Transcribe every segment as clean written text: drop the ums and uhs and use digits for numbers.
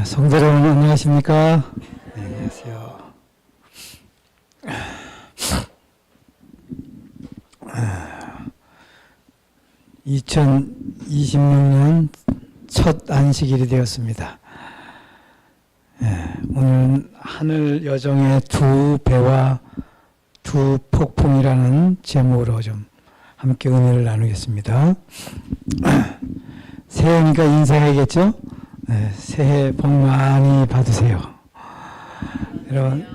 성도 여러분 안녕하십니까? 네, 안녕하세요. 2026년 첫 안식일이 되었습니다. 오늘 하늘 여정의 두 배와 두 폭풍이라는 제목으로 좀 함께 은혜를 나누겠습니다. 새해니까 인사해야겠죠? 네, 새해 복 많이 받으세요. 여러분,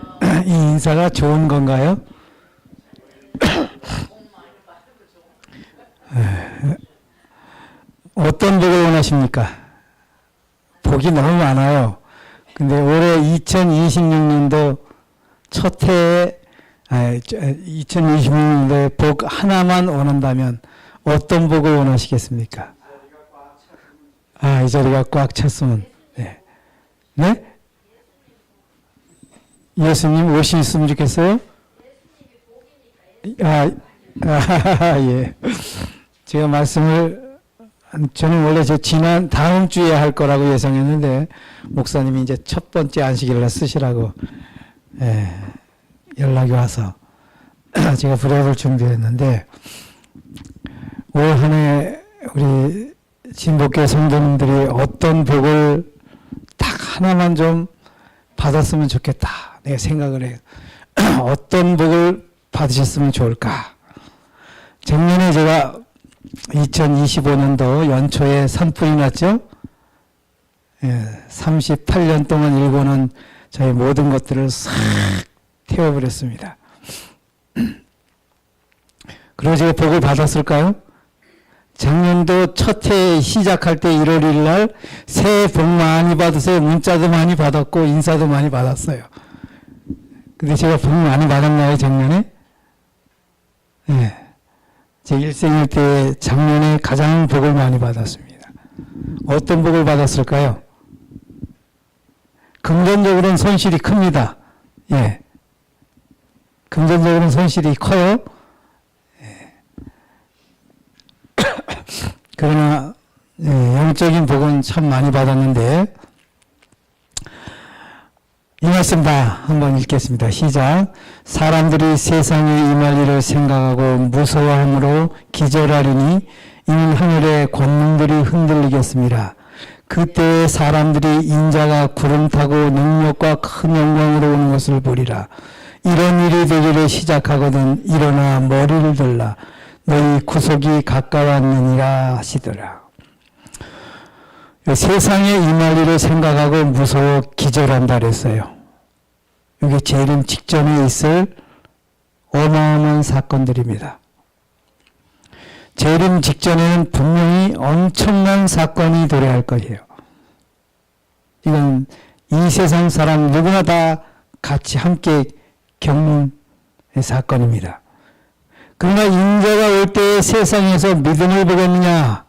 이 인사가 좋은 건가요? 어떤 복을 원하십니까? 복이 너무 많아요. 근데 올해 2026년도 첫 해에 2026년도에 복 하나만 원한다면 어떤 복을 원하시겠습니까? 이 자리가 꽉 찼으면, 네. 네? 예수님 오시면 좋겠어요? 예. 제가 말씀을, 저는 원래 다음 주에 할 거라고 예상했는데, 목사님이 이제 첫 번째 안식일을 쓰시라고, 연락이 와서, 제가 브랩을 준비했는데, 올 한 해 우리 진복교 성도님들이 어떤 복을 딱 하나만 좀 받았으면 좋겠다. 내가 생각을 해요. 어떤 복을 받으셨으면 좋을까. 작년에 제가 2025년도 연초에 산불이 났죠. 38년 동안 일고는 저희 모든 것들을 싹 태워버렸습니다. 그리고 제가 복을 받았을까요? 작년도 첫 해 시작할 때 1월 1일 날 새해 복 많이 받으세요. 문자도 많이 받았고 인사도 많이 받았어요. 근데 제가 복 많이 받았나요, 작년에? 네. 제 일생일 때 작년에 가장 복을 많이 받았습니다. 어떤 복을 받았을까요? 금전적으로는 손실이 큽니다. 예. 금전적으로는 손실이 커요. 그러나 영적인 복은 참 많이 받았는데 이 말씀 다 한번 읽겠습니다. 시작. 사람들이 세상에 임할 일을 생각하고 무서워함으로 기절하리니 이는 하늘의 권능들이 흔들리겠습니다. 그때 사람들이 인자가 구름 타고 능력과 큰 영광으로 오는 것을 보리라. 이런 일이 되기를 시작하거든 일어나 머리를 들라. 너희 구속이 가까웠느니라 하시더라. 세상에 임할 일을 생각하고 무서워 기절한다 그랬어요. 이게 재림 직전에 있을 어마어마한 사건들입니다. 재림 직전에는 분명히 엄청난 사건이 도래할 거예요. 이건 이 세상 사람 누구나 다 같이 함께 겪는 사건입니다. 그러나 인자가 올 때 세상에서 믿음을 보겠느냐?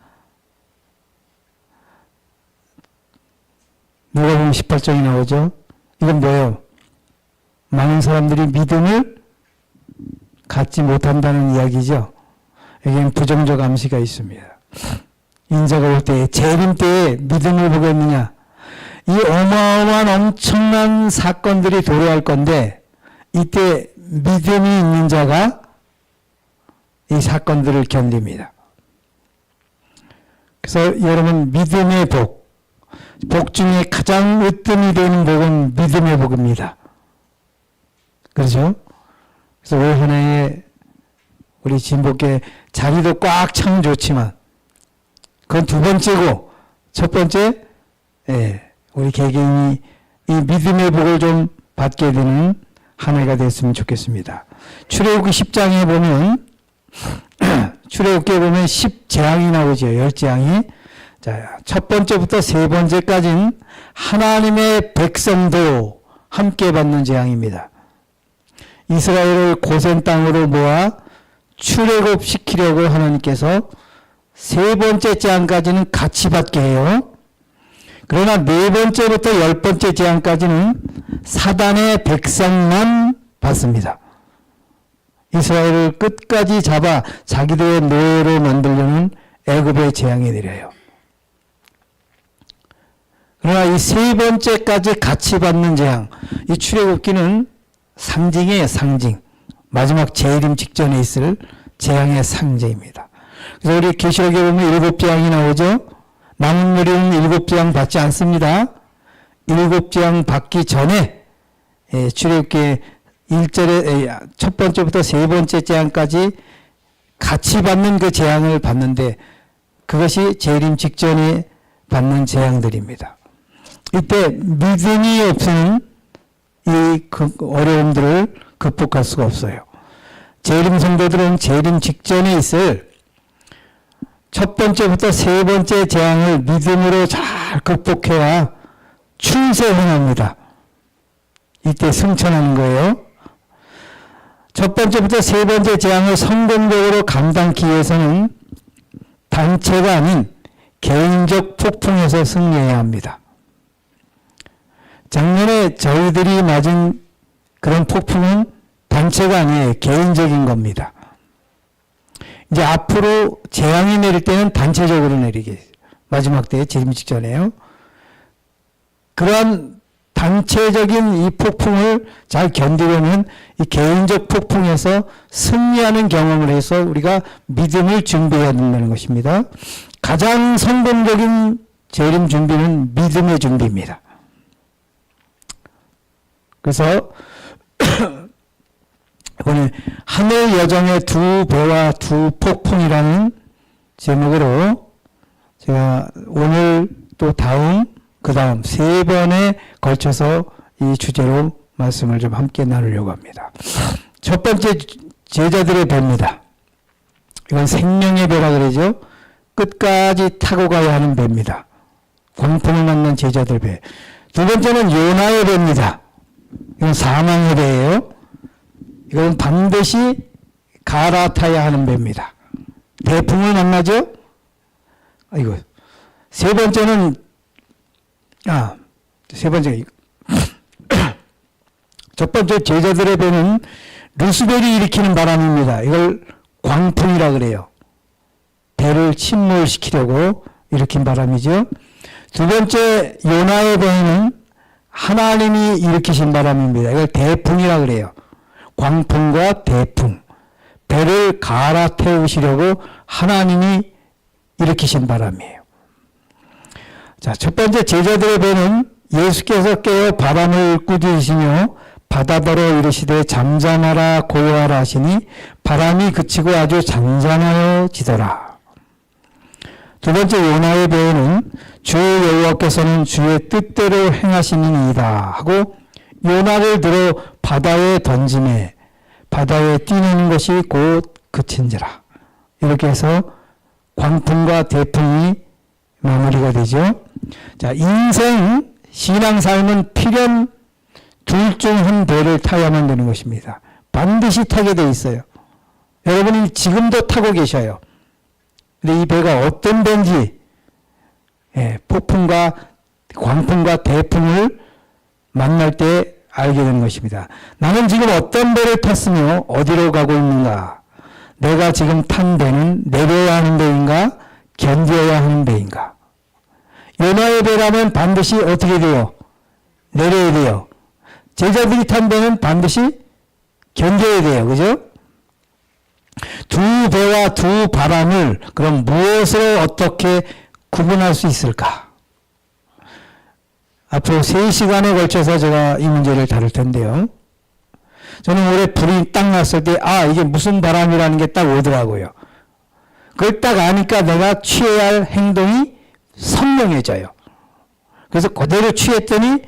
누가복음 18장이 나오죠. 이건 뭐예요? 많은 사람들이 믿음을 갖지 못한다는 이야기죠. 여기는 부정적 암시가 있습니다. 인자가 올 때, 재림 때에 믿음을 보겠느냐? 이 어마어마한 엄청난 사건들이 도래할 건데 이때 믿음이 있는 자가 이 사건들을 견딥니다. 그래서 여러분 믿음의 복 중에 가장 으뜸이 되는 복은 믿음의 복입니다. 그렇죠? 그래서 올 한 해에 우리 진복계 자리도 꽉 차면 좋지만 그건 두 번째고 첫 번째 우리 개개인이 이 믿음의 복을 좀 받게 되는 한 해가 됐으면 좋겠습니다. 출애굽기 10장에 보면 출애굽기에 보면 10재앙이 나오죠. 10재앙이. 자, 첫 번째부터 세 번째까지는 하나님의 백성도 함께 받는 재앙입니다. 이스라엘을 고센 땅으로 모아 출애굽시키려고 하나님께서 세 번째 재앙까지는 같이 받게 해요. 그러나 네 번째부터 열 번째 재앙까지는 사단의 백성만 받습니다. 이스라엘을 끝까지 잡아 자기들의 노예로 만들려는 애굽의 재앙이 내려요. 그러나 이 세 번째까지 같이 받는 재앙, 이 출애굽기는 상징이에요, 상징. 마지막 재림 직전에 있을 재앙의 상징입니다. 그래서 우리 계시록에 보면 7재앙이 나오죠. 남은 무리는 7재앙 받지 않습니다. 7재앙 받기 전에 출애굽기 1절에 첫 번째부터 세 번째 재앙까지 같이 받는 그 재앙을 받는데 그것이 재림 직전에 받는 재앙들입니다. 이때 믿음이 없으면 이 어려움들을 극복할 수가 없어요. 재림 성도들은 재림 직전에 있을 첫 번째부터 세 번째 재앙을 믿음으로 잘 극복해야 출세 행합니다. 이때 승천하는 거예요. 첫 번째부터 세 번째 재앙을 성공적으로 감당하기 위해서는 단체가 아닌 개인적 폭풍에서 승리해야 합니다. 작년에 저희들이 맞은 그런 폭풍은 단체가 아니에요. 개인적인 겁니다. 이제 앞으로 재앙이 내릴 때는 단체적으로 내리게 마지막 때에 재림 직전에요. 그러한 단체적인 이 폭풍을 잘 견디려면 이 개인적 폭풍에서 승리하는 경험을 해서 우리가 믿음을 준비해야 된다는 것입니다. 가장 성공적인 재림 준비는 믿음의 준비입니다. 그래서 이번에 하늘 여정의 두 배와 두 폭풍이라는 제목으로 제가 오늘 또 다음 그 다음 세 번에 걸쳐서 이 주제로 말씀을 좀 함께 나누려고 합니다. 첫 번째 제자들의 배입니다. 이건 생명의 배라 그러죠. 끝까지 타고 가야 하는 배입니다. 광풍을 만난 제자들 배. 두 번째는 요나의 배입니다. 이건 사망의 배예요. 이건 반드시 갈아타야 하는 배입니다. 대풍을 만나죠. 아이고. 세 번째는 세 번째 첫 번째 제자들의 배는 루스벨이 일으키는 바람입니다. 이걸 광풍이라 그래요. 배를 침몰시키려고 일으킨 바람이죠. 두 번째 요나의 배는 하나님이 일으키신 바람입니다. 이걸 대풍이라 그래요. 광풍과 대풍. 배를 갈아태우시려고 하나님이 일으키신 바람이에요. 자, 첫 번째 제자들의 배는 예수께서 깨어 바람을 꾸짖으시며 바다더러 이르시되 잠잠하라 고요하라 하시니 바람이 그치고 아주 잔잔하여지더라. 두 번째 요나의 배에는 주 여호와께서는 주의 뜻대로 행하시니이다 하고 요나를 들어 바다에 던짐에 바다에 뛰는 것이 곧 그친지라. 이렇게 해서 광풍과 대풍이 마무리가 되죠. 자, 인생 신앙삶은 필연 둘 중 한 배를 타야만 되는 것입니다. 반드시 타게 돼 있어요. 여러분이 지금도 타고 계셔요. 근데 이 배가 어떤 배인지 폭풍과 광풍과 대풍을 만날 때 알게 되는 것입니다. 나는 지금 어떤 배를 탔으며 어디로 가고 있는가? 내가 지금 탄 배는 내려야 하는 배인가? 견뎌야 하는 배인가? 요나의 배라면 반드시 어떻게 돼요? 내려야 돼요. 제자들이 탄 배는 반드시 견뎌야 돼요. 그죠? 두 배와 두 바람을 그럼 무엇을 어떻게 구분할 수 있을까? 앞으로 3시간에 걸쳐서 제가 이 문제를 다룰 텐데요. 저는 올해 불이 딱 났을 때 이게 무슨 바람이라는 게 딱 오더라고요. 그걸 딱 아니까 내가 취해야 할 행동이 선명해져요. 그래서 그대로 취했더니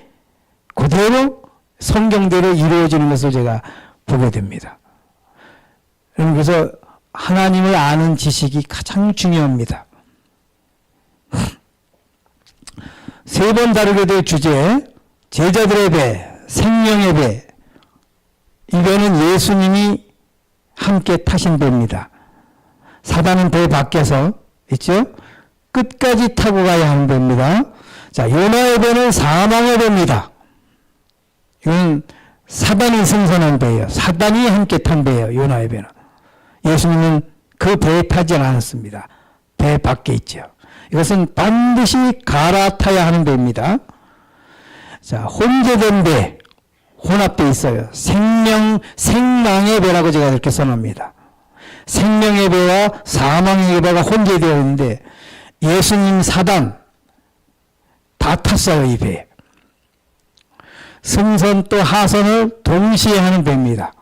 그대로 성경대로 이루어지는 것을 제가 보게 됩니다. 그래서 하나님을 아는 지식이 가장 중요합니다. 세 번 다루게 될 주제, 제자들의 배, 생명의 배. 이 배는 예수님이 함께 타신 배입니다. 사단은 배 밖에서 있죠? 끝까지 타고 가야 하는 배입니다. 자, 요나의 배는 사망의 배입니다. 이건 사단이 승선한 배예요. 사단이 함께 탄 배예요. 요나의 배는. 예수님은 그 배에 타지 않았습니다. 배 밖에 있죠. 이것은 반드시 갈아타야 하는 배입니다. 자, 혼재된 배, 혼합되어 있어요. 생명의 배라고 제가 이렇게 써놓습니다. 생명의 배와 사망의 배가 혼재되어 있는데 예수님 사단 다 탔어요, 이 배. 승선 또 하선을 동시에 하는 배입니다.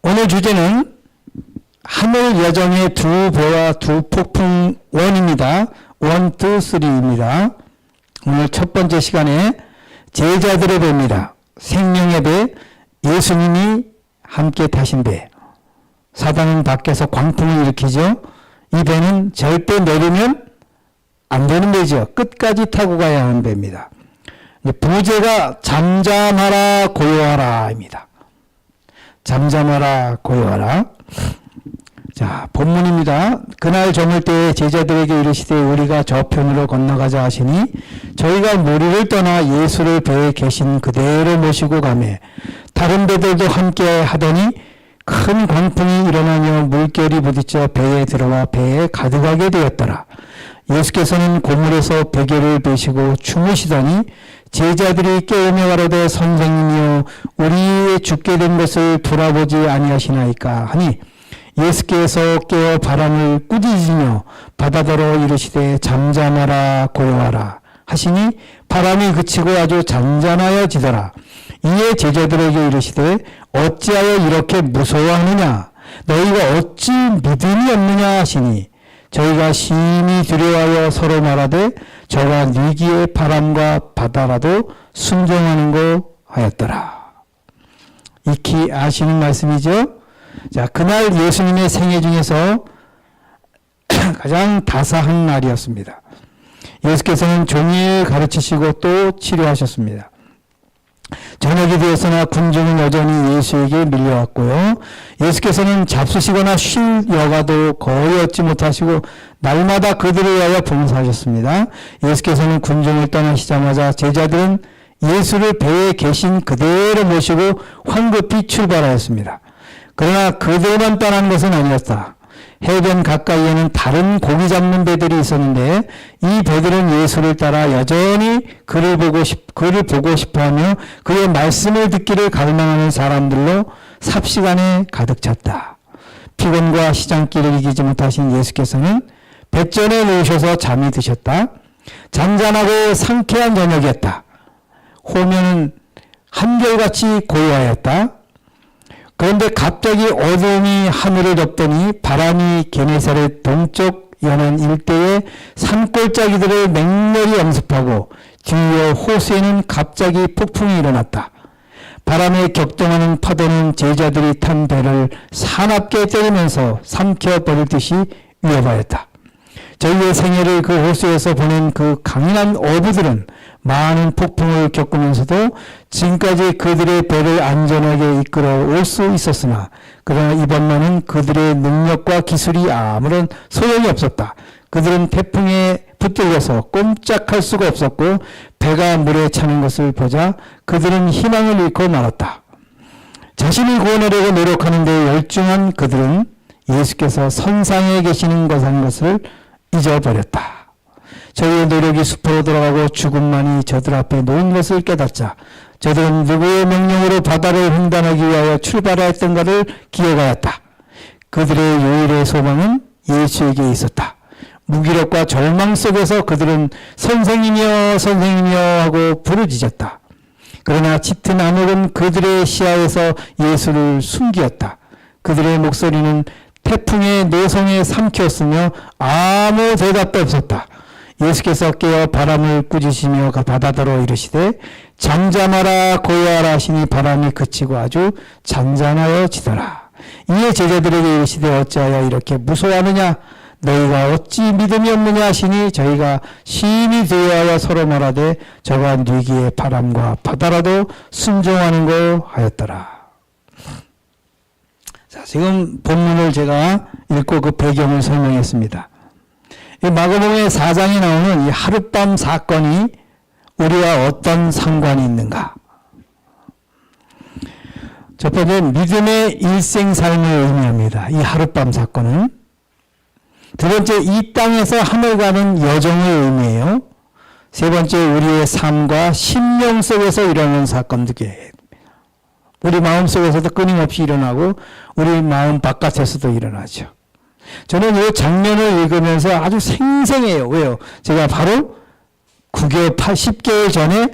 오늘 주제는 하늘 여정의 두 배와 두 폭풍 원입니다. 1, 2, 3입니다. 오늘 첫 번째 시간에 제자들의 배입니다. 생명의 배, 예수님이 함께 타신 배. 사단은 밖에서 광풍을 일으키죠. 이 배는 절대 내리면 안 되는 배죠. 끝까지 타고 가야 하는 배입니다. 부제가 잠잠하라 고요하라입니다. 잠잠하라 고요하라. 자, 본문입니다. 그날 저물 때에 제자들에게 이르시되 우리가 저편으로 건너가자 하시니 저희가 무리를 떠나 예수를 배에 계신 그대로 모시고 가매 다른 배들도 함께 하더니 큰 광풍이 일어나며 물결이 부딪혀 배에 들어와 배에 가득하게 되었더라. 예수께서는 고물에서 베개를 베시고 주무시더니 제자들이 깨우며 가로되 선생님이여 우리의 죽게 된 것을 돌아보지 아니하시나이까 하니 예수께서 깨어 바람을 꾸짖으며 바다더러 이르시되 잠잠하라 고요하라 하시니 바람이 그치고 아주 잔잔하여지더라. 이에 제자들에게 이르시되 어찌하여 이렇게 무서워하느냐 너희가 어찌 믿음이 없느냐 하시니 저희가 심히 두려워하여 서로 말하되 저가 니기의 바람과 바다라도 순종하는고 하였더라. 익히 아시는 말씀이죠. 자, 그날 예수님의 생애 중에서 가장 다사한 날이었습니다. 예수께서는 종일 가르치시고 또 치료하셨습니다. 저녁이 되었으나 군중은 여전히 예수에게 밀려왔고요. 예수께서는 잡수시거나 쉴 여가도 거의 얻지 못하시고 날마다 그들을 위하여 봉사하셨습니다. 예수께서는 군중을 떠나시자마자 제자들은 예수를 배에 계신 그대로 모시고 황급히 출발하였습니다. 그러나 그들만 떠난 것은 아니었다. 해변 가까이에는 다른 고기 잡는 배들이 있었는데 이 배들은 예수를 따라 여전히 그를 보고 싶어하며 그의 말씀을 듣기를 갈망하는 사람들로 삽시간에 가득 찼다. 피곤과 시장길을 이기지 못하신 예수께서는 뱃전에 누우셔서 잠이 드셨다. 잔잔하고 상쾌한 저녁이었다. 호면은 한결같이 고요하였다. 그런데 갑자기 어둠이 하늘을 덮더니 바람이 게네사렛 동쪽 연안 일대의 산골짜기들을 맹렬히 엄습하고 뒤이어 호수에는 갑자기 폭풍이 일어났다. 바람에 격동하는 파도는 제자들이 탄 배를 사납게 때리면서 삼켜버릴 듯이 위협하였다. 저희의 생애를 그 호수에서 보낸 그 강인한 어부들은 많은 폭풍을 겪으면서도 지금까지 그들의 배를 안전하게 이끌어 올 수 있었으나 그러나 이번만은 그들의 능력과 기술이 아무런 소용이 없었다. 그들은 태풍에 붙들려서 꼼짝할 수가 없었고 배가 물에 차는 것을 보자 그들은 희망을 잃고 말았다. 자신을 구원하려고 노력하는데 열중한 그들은 예수께서 선상에 계시는 것을 잊어버렸다. 저희의 노력이 숲으로 돌아가고 죽음만이 저들 앞에 놓인 것을 깨닫자 저들은 누구의 명령으로 바다를 횡단하기 위하여 출발하였던가를 기억하였다. 그들의 유일의 소망은 예수에게 있었다. 무기력과 절망 속에서 그들은 선생님이여 선생님이여 하고 부르짖었다. 그러나 짙은 암흑은 그들의 시야에서 예수를 숨기었다. 그들의 목소리는 태풍의 노성에 삼켰으며 아무 대답도 없었다. 예수께서 깨어 바람을 꾸짖으시며 바다더러 이르시되 잠잠하라 고요하라 하시니 바람이 그치고 아주 잔잔하여지더라. 이에 제자들에게 이르시되 어찌하여 이렇게 무서워하느냐 너희가 어찌 믿음이 없느냐 하시니 저희가 심히 두려워하여 서로 말하되 저가 뉘기의 바람과 바다라도 순종하는고 하였더라. 자, 지금 본문을 제가 읽고 그 배경을 설명했습니다. 이 마가복음의 4장에 나오는 이 하룻밤 사건이 우리와 어떤 상관이 있는가? 첫 번째 믿음의 일생 삶을 의미합니다. 이 하룻밤 사건은 두 번째, 이 땅에서 하늘 가는 여정을 의미해요. 세 번째, 우리의 삶과 심령 속에서 일어나는 사건들이 우리 마음 속에서도 끊임없이 일어나고 우리 마음 바깥에서도 일어나죠. 저는 이 장면을 읽으면서 아주 생생해요. 왜요? 제가 바로 9개월, 10개월 전에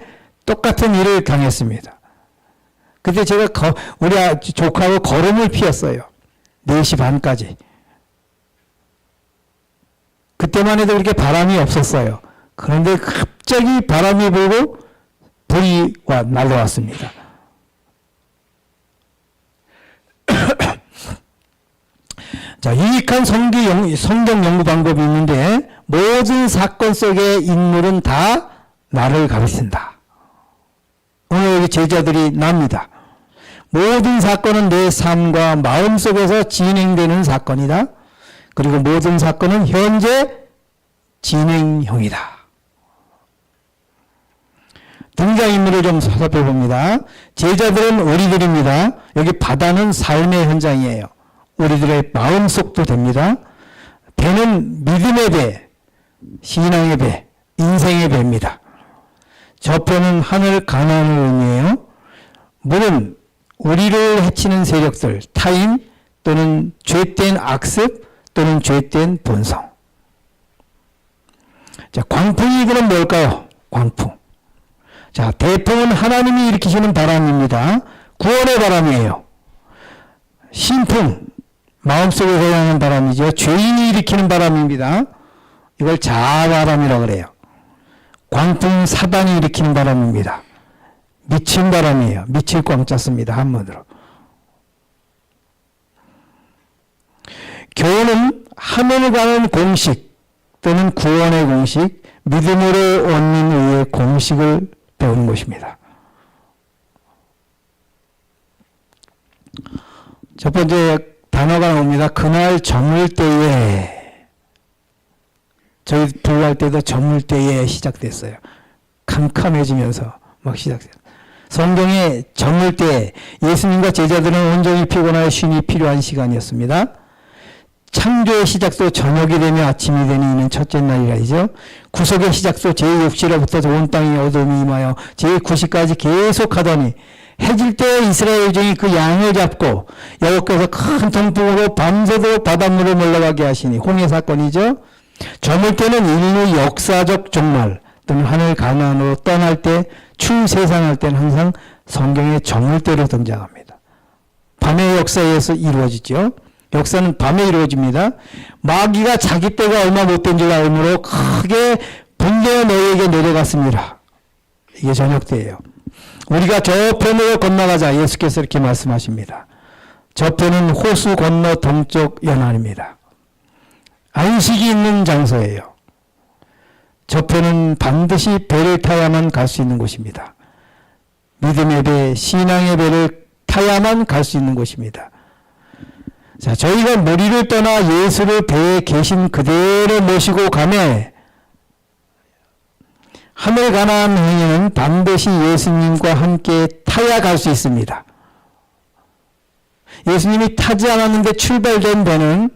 똑같은 일을 당했습니다. 그때 제가 우리 조카하고 걸음을 피웠어요. 4시 반까지. 그때만 해도 그렇게 바람이 없었어요. 그런데 갑자기 바람이 불고 불이 날라왔습니다. 자, 유익한 성경 연구 방법이 있는데 모든 사건 속의 인물은 다 나를 가르친다. 오늘 여기 제자들이 납니다. 모든 사건은 내 삶과 마음 속에서 진행되는 사건이다. 그리고 모든 사건은 현재 진행형이다. 등장인물을 좀 살펴봅니다. 제자들은 우리들입니다. 여기 바다는 삶의 현장이에요. 우리들의 마음속도 됩니다. 배는 믿음의 배, 신앙의 배, 인생의 배입니다. 저편은 하늘 가나안을 의미해요. 물은 우리를 해치는 세력들, 타인 또는 죄된 악습 또는 죄된 본성. 자, 광풍이 그럼 뭘까요? 광풍. 자, 대풍은 하나님이 일으키시는 바람입니다. 구원의 바람이에요. 신풍, 마음속에 고양하는 바람이죠. 죄인이 일으키는 바람입니다. 이걸 자바람이라고 그래요. 광풍, 사단이 일으키는 바람입니다. 미친 바람이에요. 미칠 광자 씁니다. 한문으로. 교훈은 하늘을 가는 공식 또는 구원의 공식, 믿음으로 얻는 의의 공식을 배우는 것입니다. 첫 번째 단어가 나옵니다. 그날 저물 때에. 저희 불날 때도 저물 때에 시작됐어요. 캄캄해지면서 막 시작돼요. 성경에 저물 때 예수님과 제자들은 온종일 피곤하여 쉼이 필요한 시간이었습니다. 창조의 시작도 저녁이 되며 아침이 되니 이는 첫째 날이라죠. 구속의 시작도 제6시로부터 온 땅에 어둠이 임하여 제9시까지 계속하더니 해질 때 이스라엘 종이 그 양을 잡고 여호와께서 큰 동풍으로 밤새도록 바닷물을 몰려가게 하시니 홍해 사건이죠. 저물 때는 인류 역사적 종말 또는 하늘 가나안으로 떠날 때 출세상할 때는 항상 성경의 저물 때로 등장합니다. 밤의 역사에서 이루어지죠. 역사는 밤에 이루어집니다. 마귀가 자기 때가 얼마 못된 줄 알므로 크게 분노 너희에게 내려갔습니다. 이게 저녁 때예요. 우리가 저편으로 건너가자 예수께서 이렇게 말씀하십니다. 저편은 호수 건너 동쪽 연안입니다. 안식이 있는 장소예요. 저편은 반드시 배를 타야만 갈 수 있는 곳입니다. 믿음의 배, 신앙의 배를 타야만 갈 수 있는 곳입니다. 자, 저희가 무리를 떠나 예수를 배에 계신 그대로 모시고 가매 하늘 가나안 행위는 반드시 예수님과 함께 타야 갈 수 있습니다. 예수님이 타지 않았는데 출발된 배는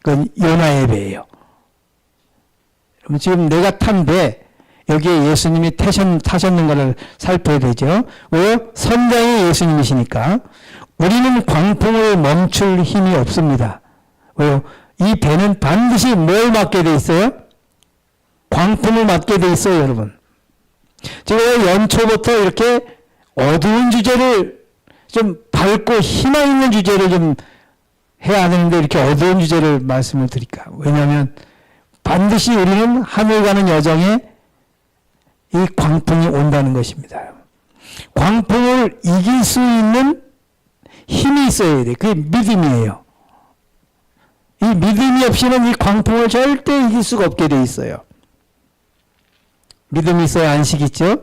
그건 요나의 배예요. 그럼 지금 내가 탄 배, 여기에 예수님이 타셨는 것을 살펴야 되죠. 왜요? 선장이 예수님이시니까. 우리는 광풍을 멈출 힘이 없습니다. 왜요? 이 배는 반드시 뭘 맞게 돼 있어요? 광풍을 맞게 돼 있어요, 여러분. 제가 연초부터 이렇게 어두운 주제를 좀 밝고 희망 있는 주제를 좀 해야 되는데 이렇게 어두운 주제를 말씀을 드릴까? 왜냐하면 반드시 우리는 하늘 가는 여정에 이 광풍이 온다는 것입니다. 광풍을 이길 수 있는 힘이 있어야 돼. 그게 믿음이에요. 이 믿음이 없이는 이 광풍을 절대 이길 수가 없게 돼 있어요. 믿음이 있어야 안식이 있죠.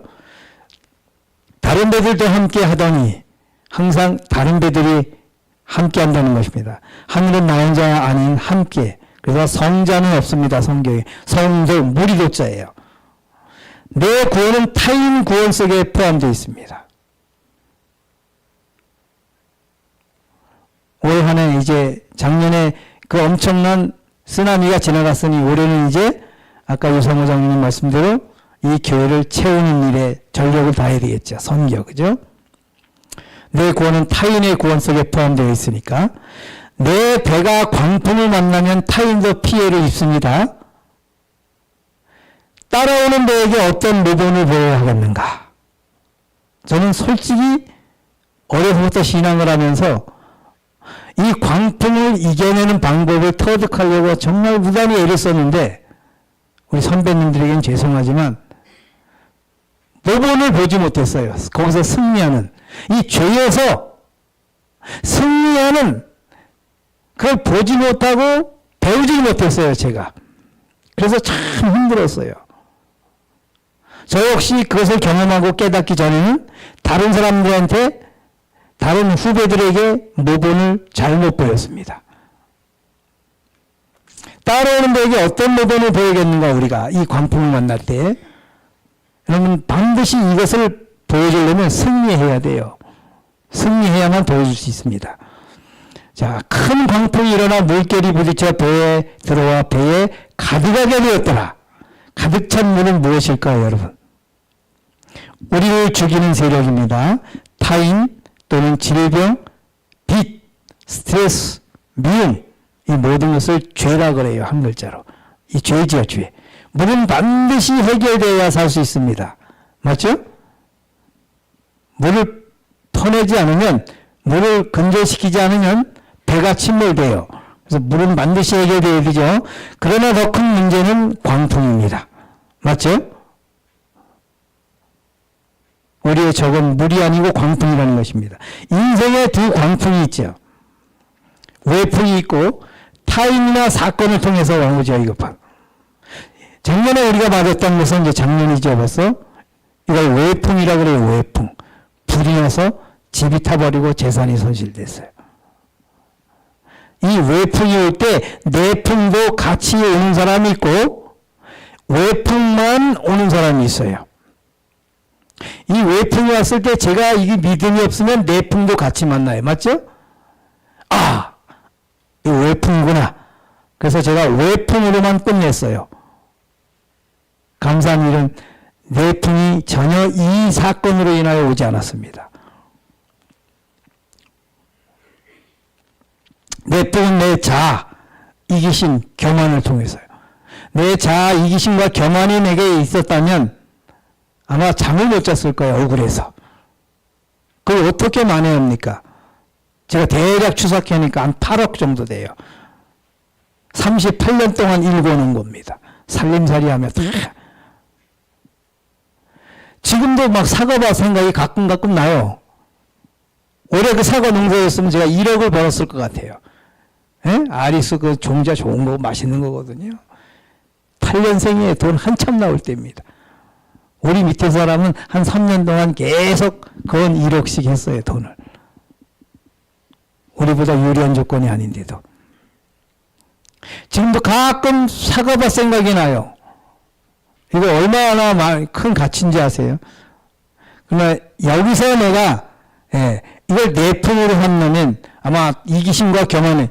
다른 배들도 함께 하더니 항상 다른 배들이 함께 한다는 것입니다. 하늘은 나 혼자 아닌 함께. 그래서 성자는 없습니다. 성경에. 성도 무리도자예요. 내 구원은 타인 구원 속에 포함되어 있습니다. 올 한 해 이제 작년에 그 엄청난 쓰나미가 지나갔으니 올해는 이제 아까 유성호 장로님 말씀대로 이 교회를 채우는 일에 전력을 다해야 되겠죠. 선교, 그죠? 내 구원은 타인의 구원 속에 포함되어 있으니까 내 배가 광풍을 만나면 타인도 피해를 입습니다. 따라오는 배에게 어떤 모범을 보여야 하겠는가? 저는 솔직히 어려서부터 신앙을 하면서 이 광풍을 이겨내는 방법을 터득하려고 정말 무단히 애를 썼는데 우리 선배님들에겐 죄송하지만 모범을 보지 못했어요. 거기서 승리하는 이 죄에서 승리하는 그걸 보지 못하고 배우지 못했어요. 제가. 그래서 참 힘들었어요. 저 역시 그것을 경험하고 깨닫기 전에는 다른 사람들한테 다른 후배들에게 모범을 잘못 보였습니다. 따라오는 배에게 어떤 모범을 보이겠는가 우리가 이 광풍을 만날 때 여러분 반드시 이것을 보여주려면 승리해야 돼요. 승리해야만 보여줄 수 있습니다. 자, 큰 광풍이 일어나 물결이 부딪혀 배에 들어와 배에 가득하게 되었더라. 가득 찬 물은 무엇일까요, 여러분? 우리를 죽이는 세력입니다. 타인 또는 질병, 빚, 스트레스, 미움 이 모든 것을 죄라 그래요. 한 글자로. 이 죄지요, 죄. 물은 반드시 해결되어야 살 수 있습니다. 맞죠? 물을 퍼내지 않으면 물을 건조시키지 않으면 배가 침몰돼요. 그래서 물은 반드시 해결되어야 되죠. 그러나 더 큰 문제는 광풍입니다. 맞죠? 우리의 적은 물이 아니고 광풍이라는 것입니다. 인생에 두 광풍이 있죠. 외풍이 있고 타인이나 사건을 통해서 오죠. 이거 봐. 작년에 우리가 맞았던 것은 이제 작년이죠. 벌써 이걸 외풍이라고 그래요. 외풍. 불이 나서 집이 타버리고 재산이 손실됐어요. 이 외풍이 올 때 내풍도 같이 오는 사람이 있고 외풍만 오는 사람이 있어요. 이 외풍이 왔을 때 제가 이게 믿음이 없으면 내풍도 같이 만나요. 맞죠? 아, 이 외풍이구나. 그래서 제가 외풍으로만 끝냈어요. 감사한 일은 내풍이 전혀 이 사건으로 인하여 오지 않았습니다. 내풍은 내 자아, 이기심, 교만을 통해서요. 내 자아, 이기심과 교만이 내게 있었다면 아마 잠을 못 잤을 거예요. 억울해서. 그걸 어떻게 만회합니까? 제가 대략 추적하니까 한 8억 정도 돼요. 38년 동안 일궈놓은 겁니다. 살림살이 하며. 지금도 막 사과밭 생각이 가끔 나요. 올해 그 사과 농사였으면 제가 1억을 벌었을 것 같아요. 예? 아리스 그 종자 좋은 거 맛있는 거거든요. 8년생에 돈 한참 나올 때입니다. 우리 밑에 사람은 한 3년 동안 계속 건 1억씩 했어요. 돈을. 우리보다 유리한 조건이 아닌데도. 지금도 가끔 사과밭 생각이 나요. 이거 얼마나 큰 가치인지 아세요? 그러나 여기서 내가 이걸 내품으로 한다면 아마 이기심과 교만에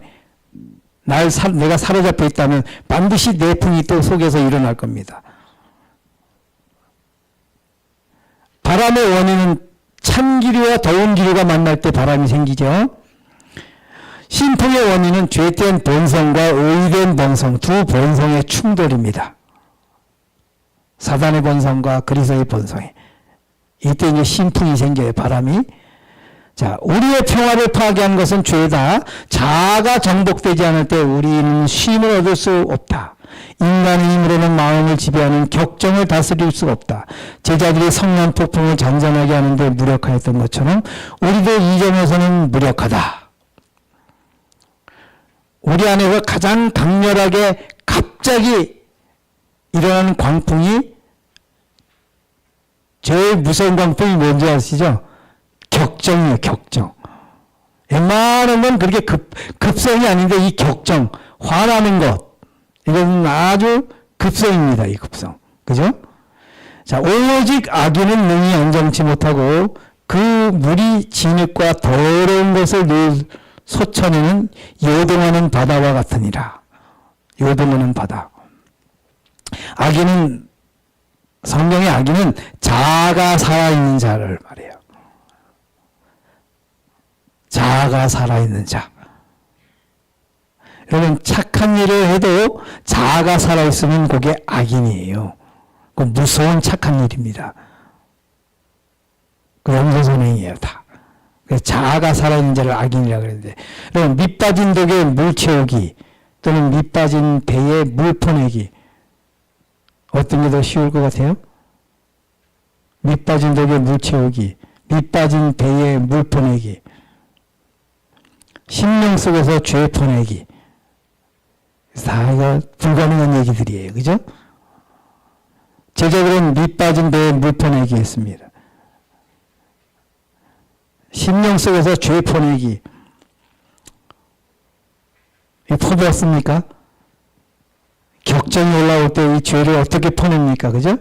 내가 사로잡혀 있다면 반드시 내품이 또 속에서 일어날 겁니다. 바람의 원인은 찬 기류와 더운 기류가 만날 때 바람이 생기죠. 신풍의 원인은 죄된 본성과 의된 본성, 두 본성의 충돌입니다. 사단의 본성과 그리스도의 본성이. 이때 이제 신풍이 생겨요. 바람이. 자, 우리의 평화를 파괴한 것은 죄다. 자아가 정복되지 않을 때 우리는 쉼을 얻을 수 없다. 인간의 힘으로는 마음을 지배하는 격정을 다스릴 수 없다. 제자들이 성령 폭풍을 잔잔하게 하는데 무력하였던 것처럼 우리도 이 점에서는 무력하다. 우리 안에 가장 강렬하게 갑자기 일어나는 광풍이 제일 무서운 광풍이 뭔지 아시죠? 격정이에요. 격정. 웬만한 건 그렇게 급성이 아닌데 이 격정, 화나는 것 이건 아주 급성입니다. 이 급성. 그죠? 자, 오직 악인은 능히 안정치 못하고 그 물이 진흙과 더러운 것을 늘 솟아내는 요동하는 바다와 같으니라. 요동하는 바다. 악인은, 성경의 악인은 자아가 살아있는 자를 말해요. 자아가 살아있는 자. 여러분, 착한 일을 해도 자아가 살아있으면 그게 악인이에요. 그 무서운 착한 일입니다. 그 용서선행이에요, 다. 자아가 살아있는 자를 악인이라고 그러는데, 여러분, 밑빠진 독에 물 채우기 또는 밑빠진 배에 물 퍼내기, 어떤 게 더 쉬울 것 같아요? 밑빠진 독에 물 채우기, 밑빠진 배에 물 퍼내기, 심령 속에서 죄 퍼내기. 다 이거 불가능한 얘기들이에요. 그죠? 제자들은 밑빠진 배에 물 퍼내기 했습니다. 심령 속에서 죄 퍼내기. 이 퍼내었습니까? 격정이 올라올 때 이 죄를 어떻게 퍼냅니까? 그죠?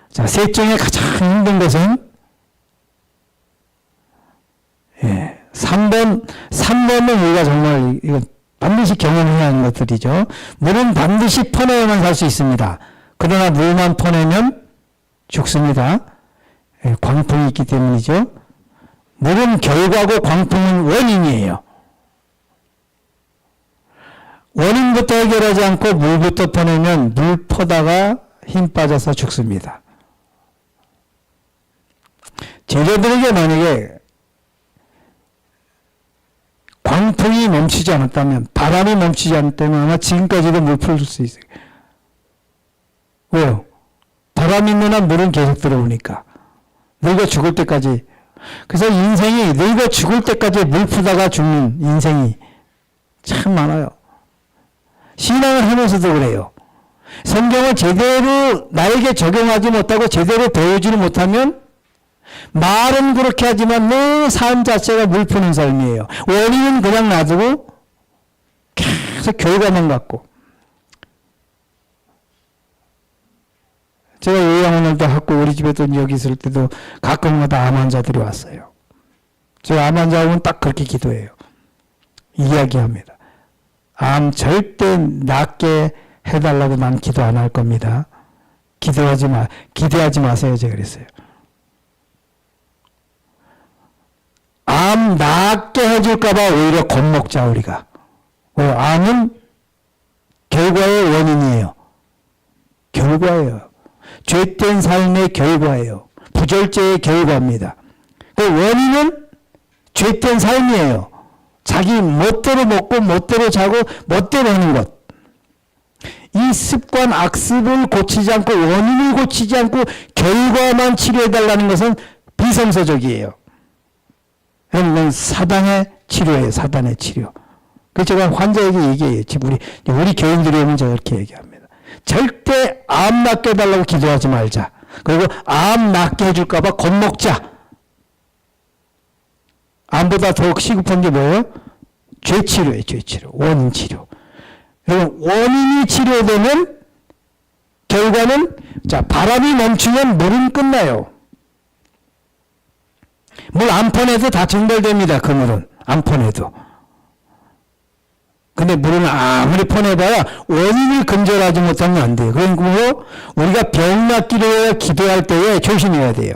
자, 셋 중에 가장 힘든 것은 3번은 우리가 정말 이거 반드시 경험해야 하는 것들이죠. 물은 반드시 퍼내야만 살 수 있습니다. 그러나 물만 퍼내면 죽습니다. 광풍이 있기 때문이죠. 물은 결과고 광풍은 원인이에요. 원인부터 해결하지 않고 물부터 퍼내면 물 퍼다가 힘 빠져서 죽습니다. 제자들에게 만약에 광풍이 멈추지 않았다면, 바람이 멈추지 않았다면 아마 지금까지도 물 풀 수 있어요. 왜요? 바람이 있는 한 물은 계속 들어오니까. 늙어 죽을 때까지. 그래서 인생이 늙어 죽을 때까지 물 푸다가 죽는 인생이 참 많아요. 신앙을 하면서도 그래요. 성경을 제대로 나에게 적용하지 못하고 제대로 배우지는 못하면 말은 그렇게 하지만 내 삶 자체가 물 푸는 삶이에요. 원인은 그냥 놔두고 계속 결과만 갖고. 제가 요양원을도 하고 우리 집에도 여기 있을 때도 가끔마다 암 환자들이 왔어요. 제가 암 환자 오면 딱 그렇게 기도해요. 이야기합니다. 암 절대 낫게 해달라고 난 기도 안 할 겁니다. 기대하지 마세요. 제가 그랬어요. 암 낫게 해줄까봐 오히려 겁먹자, 우리가. 암은 결과의 원인이에요. 결과예요. 죄된 삶의 결과예요. 부절제의 결과입니다. 그 원인은 죄된 삶이에요. 자기 멋대로 먹고 멋대로 자고 멋대로 하는 것. 이 습관, 악습을 고치지 않고 원인을 고치지 않고 결과만 치료해달라는 것은 비성서적이에요. 이건 사단의 치료예요. 사단의 치료. 그래서 제가 환자에게 얘기해요. 지금 우리 교인들이 오면 제가 이렇게 얘기합니다. 절대 암 낫게 해달라고 기도하지 말자. 그리고 암 낫게 해줄까봐 겁먹자. 암보다 더 시급한 게 뭐예요? 죄치료예요. 죄치료. 원인 치료. 여러분, 원인이 치료되면 결과는, 자, 바람이 멈추면 물은 끝나요. 물 안 퍼내도 다 정벌됩니다. 그 물은 안 퍼내도. 근데 물은 아무리 퍼내봐야 원인을 근절하지 못하면 안 돼요. 그리고 우리가 병 낫기를 위해 기도할 때에 조심해야 돼요.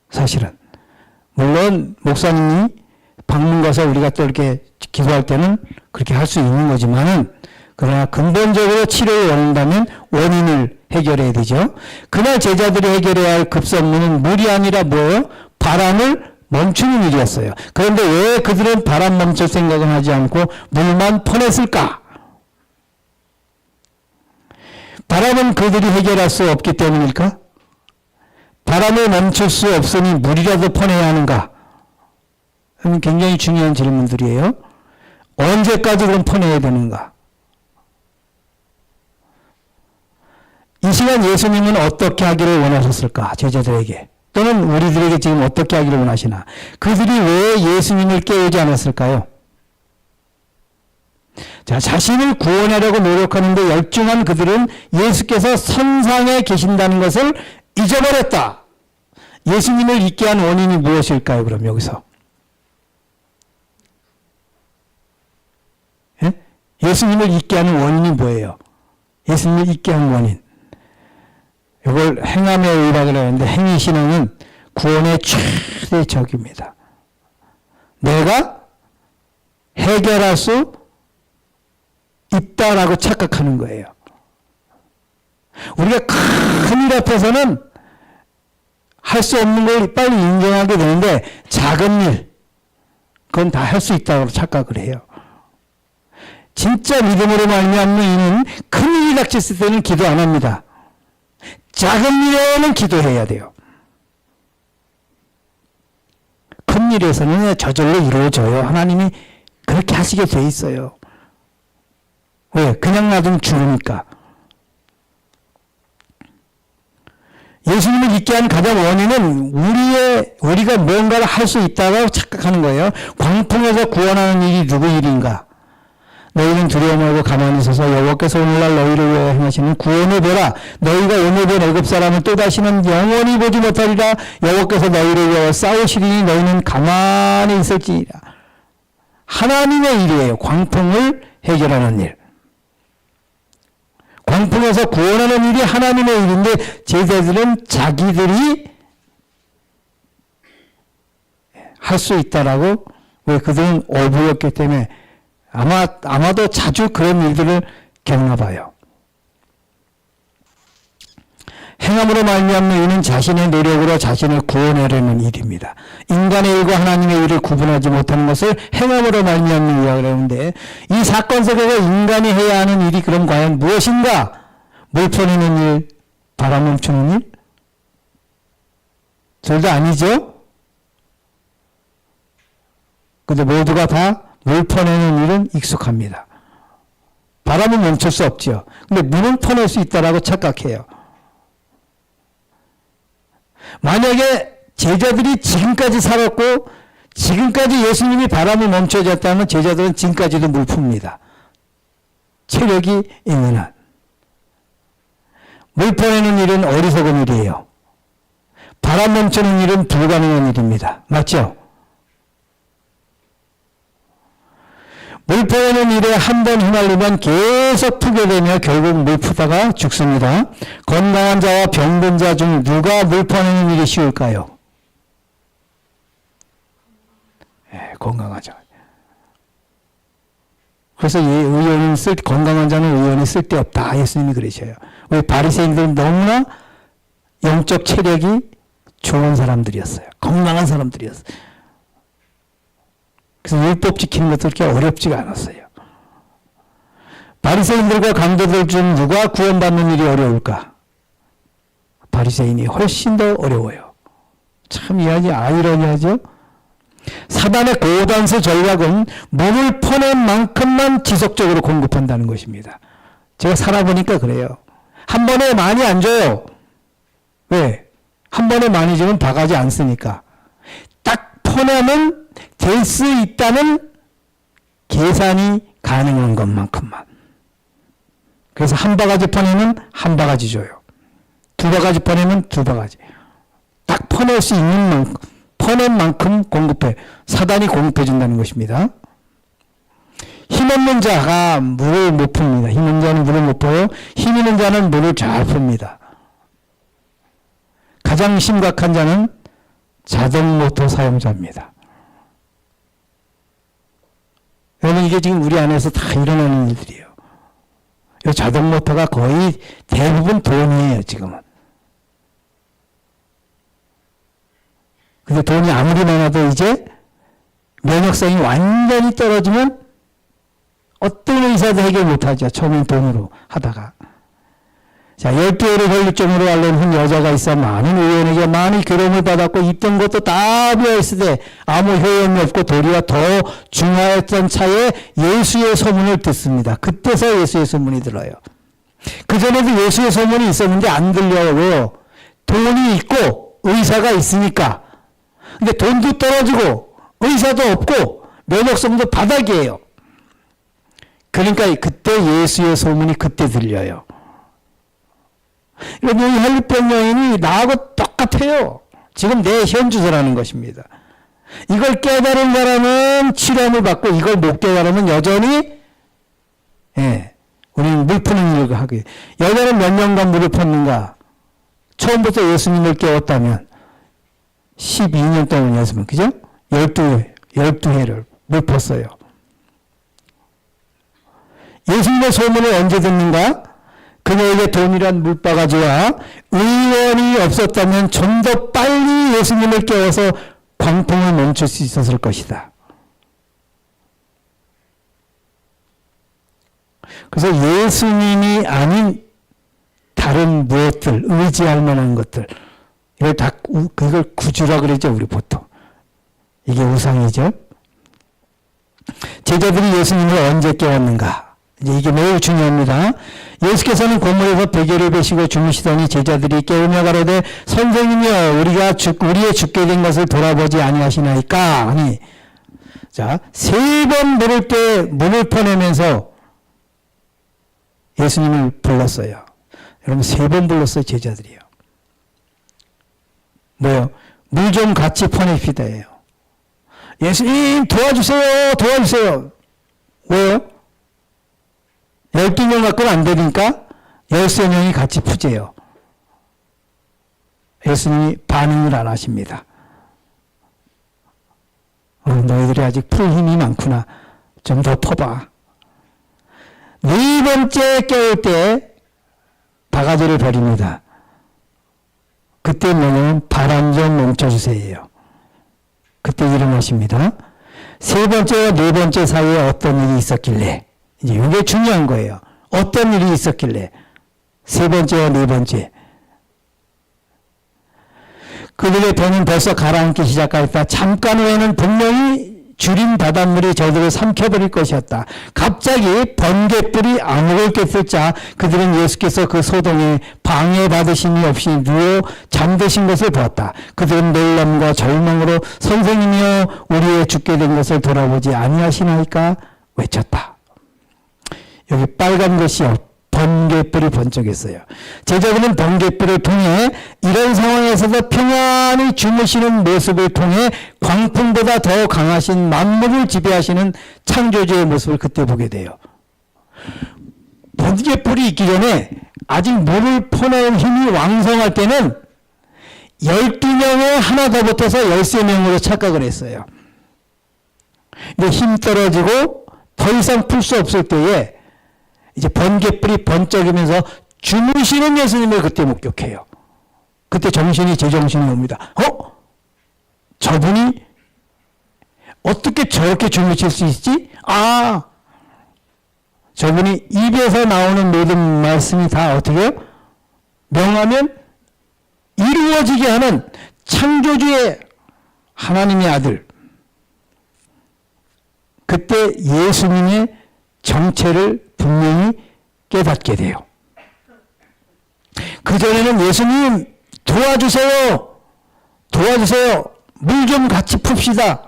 사실은. 물론 목사님이 방문 가서 우리가 또 이렇게 기도할 때는 그렇게 할 수 있는 거지만은, 그러나 근본적으로 치료를 원한다면 원인을 해결해야 되죠. 그날 제자들이 해결해야 할 급선무는 물이 아니라 뭐예요? 바람을 멈추는 일이었어요. 그런데 왜 그들은 바람 멈출 생각은 하지 않고 물만 퍼냈을까? 바람은 그들이 해결할 수 없기 때문일까? 바람을 멈출 수 없으니 물이라도 퍼내야 하는가? 굉장히 중요한 질문들이에요. 언제까지 그럼 퍼내야 되는가? 이 시간 예수님은 어떻게 하기를 원하셨을까? 제자들에게. 또는 우리들에게 지금 어떻게 하기를 원하시나? 그들이 왜 예수님을 깨우지 않았을까요? 자, 자신을 구원하려고 노력하는데 열중한 그들은 예수께서 선상에 계신다는 것을 잊어버렸다. 예수님을 잊게 한 원인이 무엇일까요? 그럼 여기서. 예? 예수님을 잊게 하는 원인이 뭐예요? 예수님을 잊게 하는 원인. 이걸 행함의 의라 그러는데 행위 신앙은 구원의 최대적입니다. 내가 해결할 수 있다라고 착각하는 거예요. 우리가 큰 일 앞에서는 할 수 없는 걸 빨리 인정하게 되는데 작은 일, 그건 다 할 수 있다고 착각을 해요. 진짜 믿음으로 말미암는 이는 큰 일이 닥쳤을 때는 기도 안 합니다. 작은 일에는 기도해야 돼요. 큰 일에서는 저절로 이루어져요. 하나님이 그렇게 하시게 돼 있어요. 왜? 그냥 놔두면 죽으니까. 예수님을 믿게 한 가장 원인은 우리가 뭔가를 할 수 있다고 착각하는 거예요. 광풍에서 구원하는 일이 누구 일인가? 너희는 두려워 말고 가만히 서서 여호와께서 오늘날 너희를 위하여 행하시는 구원을 보라. 너희가 오늘 본 애굽 사람을 또다시는 영원히 보지 못하리라. 여호와께서 너희를 위하여 싸우시리니 너희는 가만히 있을지니라. 하나님의 일이에요. 광풍을 해결하는 일. 광풍에서 구원하는 일이 하나님의 일인데 제자들은 자기들이 할 수 있다라고, 왜? 그들은 어부였기 때문에 아마도 자주 그런 일들을 겪나 봐요. 행함으로 말미암는 이는 자신의 노력으로 자신을 구원하려는 일입니다. 인간의 일과 하나님의 일을 구분하지 못하는 것을 행함으로 말미암는 일이라고 그러는데, 이 사건 속에서 인간이 해야 하는 일이 그럼 과연 무엇인가? 물 퍼내는 일, 바람 멈추는 일? 둘 다 아니죠? 근데 모두가 다 물 퍼내는 일은 익숙합니다. 바람은 멈출 수 없죠. 근데 물은 퍼낼 수 있다라고 착각해요. 만약에 제자들이 지금까지 살았고 지금까지 예수님이 바람을 멈춰줬다면 제자들은 지금까지도 물 풉니다. 체력이 있는 한. 물 퍼내는 일은 어리석은 일이에요. 바람 멈추는 일은 불가능한 일입니다. 맞죠? 물 퍼내는 일에 한 번 휘말리면 계속 푸게 되며 결국 물 푸다가 죽습니다. 건강한 자와 병든 자 중 누가 물 퍼내는 일이 쉬울까요? 건강한 자. 그래서 건강한 자는 의원이 쓸데없다. 예수님이 그러셔요. 왜? 바리새인들은 너무나 영적 체력이 좋은 사람들이었어요. 건강한 사람들이었어요. 그래서 율법 지키는 것도 그렇게 어렵지가 않았어요. 바리새인들과 강도들 중 누가 구원받는 일이 어려울까? 바리새인이 훨씬 더 어려워요. 참 아이러니하죠? 사단의 고단수 전략은 물을 퍼낸 만큼만 지속적으로 공급한다는 것입니다. 제가 살아보니까 그래요. 한 번에 많이 안 줘요. 왜? 한 번에 많이 주면 바가지 안 쓰니까. 딱 퍼내면 될 수 있다는 계산이 가능한 것만큼만. 그래서 한 바가지 퍼내면 한 바가지 줘요. 두 바가지 퍼내면 두 바가지. 딱 퍼낼 수 있는 만큼, 퍼낸 만큼 공급해. 사단이 공급해 준다는 것입니다. 힘없는 자가 물을 못 풉니다. 힘없는 자는 물을 못 퍼요. 힘 있는 자는 물을 잘 풉니다. 가장 심각한 자는 자동 모터 사용자입니다. 여러분, 이게 지금 우리 안에서 다 일어나는 일들이에요. 이 자동 모터가 거의 대부분 돈이에요, 지금은. 근데 돈이 아무리 많아도 이제 면역성이 완전히 떨어지면 어떤 의사도 해결 못하죠. 처음엔 돈으로 하다가. 자, 10개월을 걸릴 정도로 앓는 한 여자가 있어 많은 의원에게 많이 괴로움을 받았고 있던 것도 다 비어있을 때 아무 효용이 없고 도리어 더 중하였던 차에 예수의 소문을 듣습니다. 그때서 예수의 소문이 들어요. 그전에도 예수의 소문이 있었는데 안 들려요. 왜요? 돈이 있고 의사가 있으니까. 근데 돈도 떨어지고 의사도 없고 면역성도 바닥이에요. 그러니까 그때 예수의 소문이 그때 들려요. 여러분, 이 혈류병 여인이 나하고 똑같아요. 지금 내 현주소라는 것입니다. 이걸 깨달은 사람은 치료함을 받고 이걸 못 깨달으면 여전히 물 푸는 일을 하게. 여자는 몇 년간 물을 폈는가? 처음부터 예수님을 깨웠다면 12년 동안이었으면, 그죠? 12회를 물 폈어요. 예수님의 소문을 언제 듣는가? 그녀에게 동일한 물바가지와 의원이 없었다면 좀 더 빨리 예수님을 깨워서 광풍을 멈출 수 있었을 것이다. 그래서 예수님이 아닌 다른 무엇들, 의지할 만한 것들, 그걸 구주라 그러죠, 우리 보통. 이게 우상이죠. 제자들이 예수님을 언제 깨웠는가? 이제 이게 매우 중요합니다. 예수께서는 고물에서 베개를 베시고 주무시더니 제자들이 깨우며 가로되 선생님이여 우리의 죽게 된 것을 돌아보지 아니하시나이까 하니, 자, 3번 물을 퍼내면서 예수님을 불렀어요. 여러분 3번 불렀어요, 제자들이요. 뭐요? 물 좀 같이 퍼냅시다예요. 예수님 도와주세요, 도와주세요. 왜요? 12명 갖고는 안 되니까 13명이 같이 푸재요. 예수님이 반응을 안 하십니다. 너희들이 아직 풀 힘이 많구나. 좀 더 퍼봐. 4번째 깨울 때 바가지를 버립니다. 그때 뭐냐면 바람 좀 멈춰주세요. 그때 일어나십니다. 3번째와 4번째 사이에 어떤 일이 있었길래, 이제 이게 중요한 거예요. 어떤 일이 있었길래 3번째와 4번째. 그들의 배는 벌써 가라앉기 시작하였다. 잠깐 후에는 분명히 줄인 바닷물이 저들을 삼켜버릴 것이었다. 갑자기 번갯불이 암흑을 꿰뚫자 그들은 예수께서 그 소동에 방해받으심이 없이 누워 잠드신 것을 보았다. 그들은 놀람과 절망으로 선생님이여 우리의 죽게 된 것을 돌아보지 아니하시나이까 외쳤다. 여기 빨간 것이요, 번갯불이 번쩍했어요. 제자들은 번갯불을 통해 이런 상황에서도 평안히 주무시는 모습을 통해 광풍보다 더 강하신 만물을 지배하시는 창조주의 모습을 그때 보게 돼요. 번갯불이 있기 전에 아직 물을 퍼낼 힘이 왕성할 때는 12명에 하나 더 붙어서 13명으로 착각을 했어요. 근데 힘 떨어지고 더 이상 풀 수 없을 때에 이제 번갯불이 번쩍이면서 주무시는 예수님을 그때 목격해요. 그때 제정신이 옵니다. 저분이 어떻게 저렇게 주무실 수 있지? 저분이 입에서 나오는 모든 말씀이 다 어떻게 해요? 명하면 이루어지게 하는 창조주의 하나님의 아들. 그때 예수님의 정체를 분명히 깨닫게 돼요. 그전에는 예수님 도와주세요. 물 좀 같이 풉시다.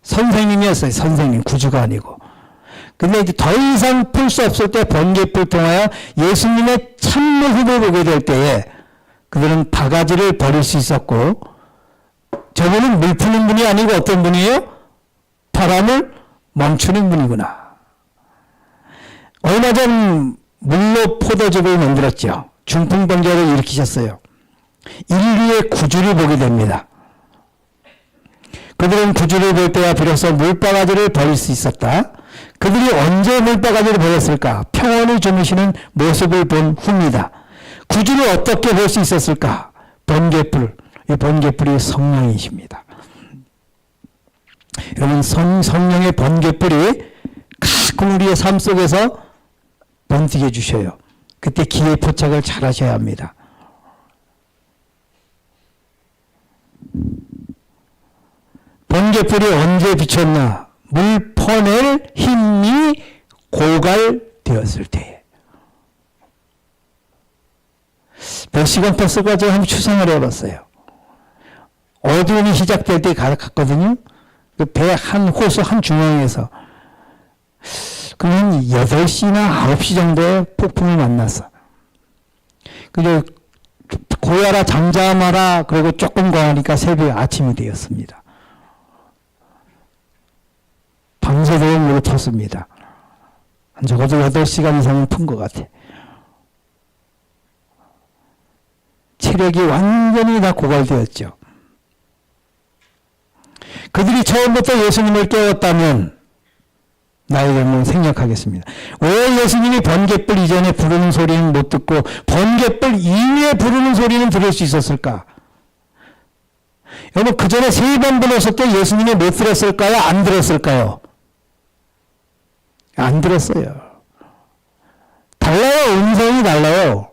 선생님이었어요. 선생님, 구주가 아니고. 근데 이제 더 이상 풀 수 없을 때 번갯불 통하여 예수님의 참모습을 보게 될 때에 그들은 바가지를 버릴 수 있었고, 저분은 물 푸는 분이 아니고 어떤 분이에요? 바람을 멈추는 분이구나. 얼마 전 물로 포도즙을 만들었죠. 중풍병자를 일으키셨어요. 인류의 구주를 보게 됩니다. 그들은 구주를 볼 때야 비로소 물바가지를 버릴 수 있었다. 그들이 언제 물바가지를 버렸을까? 평온히 주무시는 모습을 본 후입니다. 구주를 어떻게 볼 수 있었을까? 번갯불. 이 번갯불이 성령이십니다. 여러분, 성령의 번갯불이 가끔 우리의 삶 속에서 번뜩여 주셔요. 그때 기회 포착을 잘 하셔야 합니다. 번갯불이 언제 비쳤나? 물 퍼낼 힘이 고갈되었을 때. 몇 시간 폈을까 제가 한번 추상을 해봤어요. 어두움이 시작될 때 갔거든요. 그 배 한 호수 한 중앙에서. 그럼 8시나 9시 정도에 폭풍을 만났어. 그리고 고야라 잠잠하라 그리고 조금 가니까 새벽 아침이 되었습니다. 밤새도록 물을 폈습니다. 적어도 8시간 이상은 푼 것 같아. 체력이 완전히 다 고갈되었죠. 그들이 처음부터 예수님을 깨웠다면 나에게 뭐 생략하겠습니다. 왜 예수님이 번갯불 이전에 부르는 소리는 못 듣고 번갯불 이후에 부르는 소리는 들을 수 있었을까? 여러분, 그 전에 3번 불렀을 때 예수님이 못 들었을까요? 안 들었을까요? 안 들었어요. 달라요. 음성이 달라요.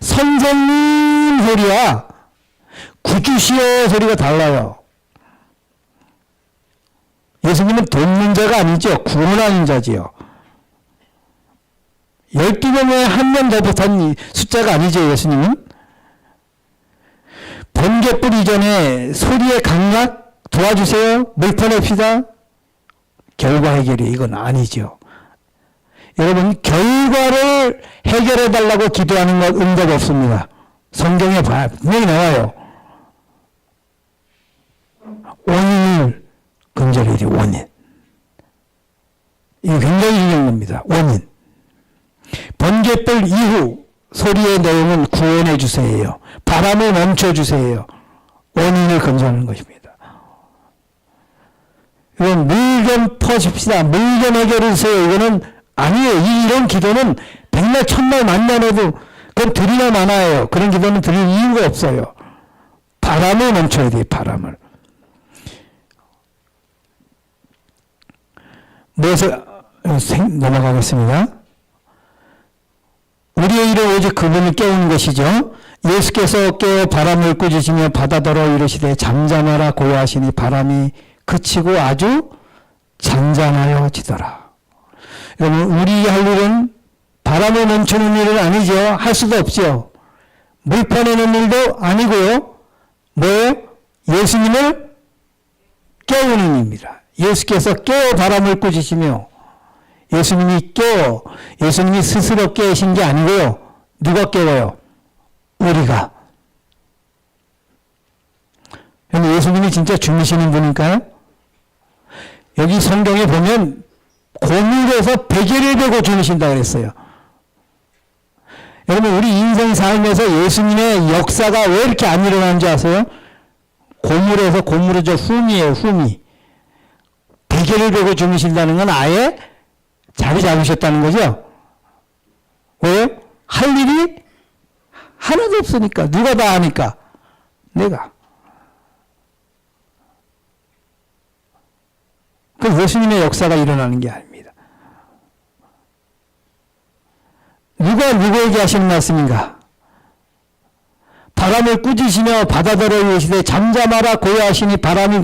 선생님 소리와 구주시여 소리가 달라요. 예수님은 돕는 자가 아니죠. 구원하는 자지요. 12명에 한 명 더 붙은 숫자가 아니죠. 예수님은. 번갯불 이전에 소리의 강약 도와주세요. 물 퍼냅시다. 결과 해결이 이건 아니죠. 여러분, 결과를 해결해달라고 기도하는 것 응답 없습니다. 성경에 분명히 나와요. 원인을 근절해야 돼요. 원인. 이거 굉장히 중요한 겁니다. 원인. 번갯불 이후 소리의 내용은 구원해 주세요. 바람을 멈춰 주세요. 원인을 근절하는 것입니다. 이건 물 좀 퍼십시다. 물 좀 해결해 주세요. 이거는 아니에요. 이런 기도는 백날 천날 만나도 그건 들이나 마나예요. 그런 기도는 드릴 이유가 없어요. 바람을 멈춰야 돼요. 바람을. 무엇을 넘어가겠습니다. 우리의 일은 오직 그분을 깨우는 것이죠. 예수께서 깨어 바람을 꾸짖으며 바다더러 이르시되 잠잠하라 고요하시니 바람이 그치고 아주 잔잔하여지더라. 여러분, 우리 할 일은 바람을 멈추는 일은 아니죠. 할 수도 없죠. 물 퍼내는 일도 아니고요. 뭐예요? 예수님을 깨우는 일입니다. 예수께서 깨어 바람을 꾸짖으며 예수님이 깨워, 예수님이 스스로 깨우신 게 아니고요. 누가 깨워요? 우리가. 근데 예수님이 진짜 주무시는 분일까요? 여기 성경에 보면 고물에서 베개를 베고 주무신다 그랬어요. 여러분, 우리 인생 삶에서 예수님의 역사가 왜 이렇게 안 일어나는지 아세요? 고물에서, 고물은 저 흠이에요, 흠이. 베개를 베고 주무신다는 건 아예 자리 잡으셨다는 거죠? 왜요? 할 일이 하나도 없으니까. 누가 다 하니까? 내가. 그 예수님의 역사가 일어나는 게 아닙니다. 누가 누구에게 하시는 말씀인가? 바람을 꾸짖으시며 바다더러 이르시되 잠잠하라 고요하시니 바람이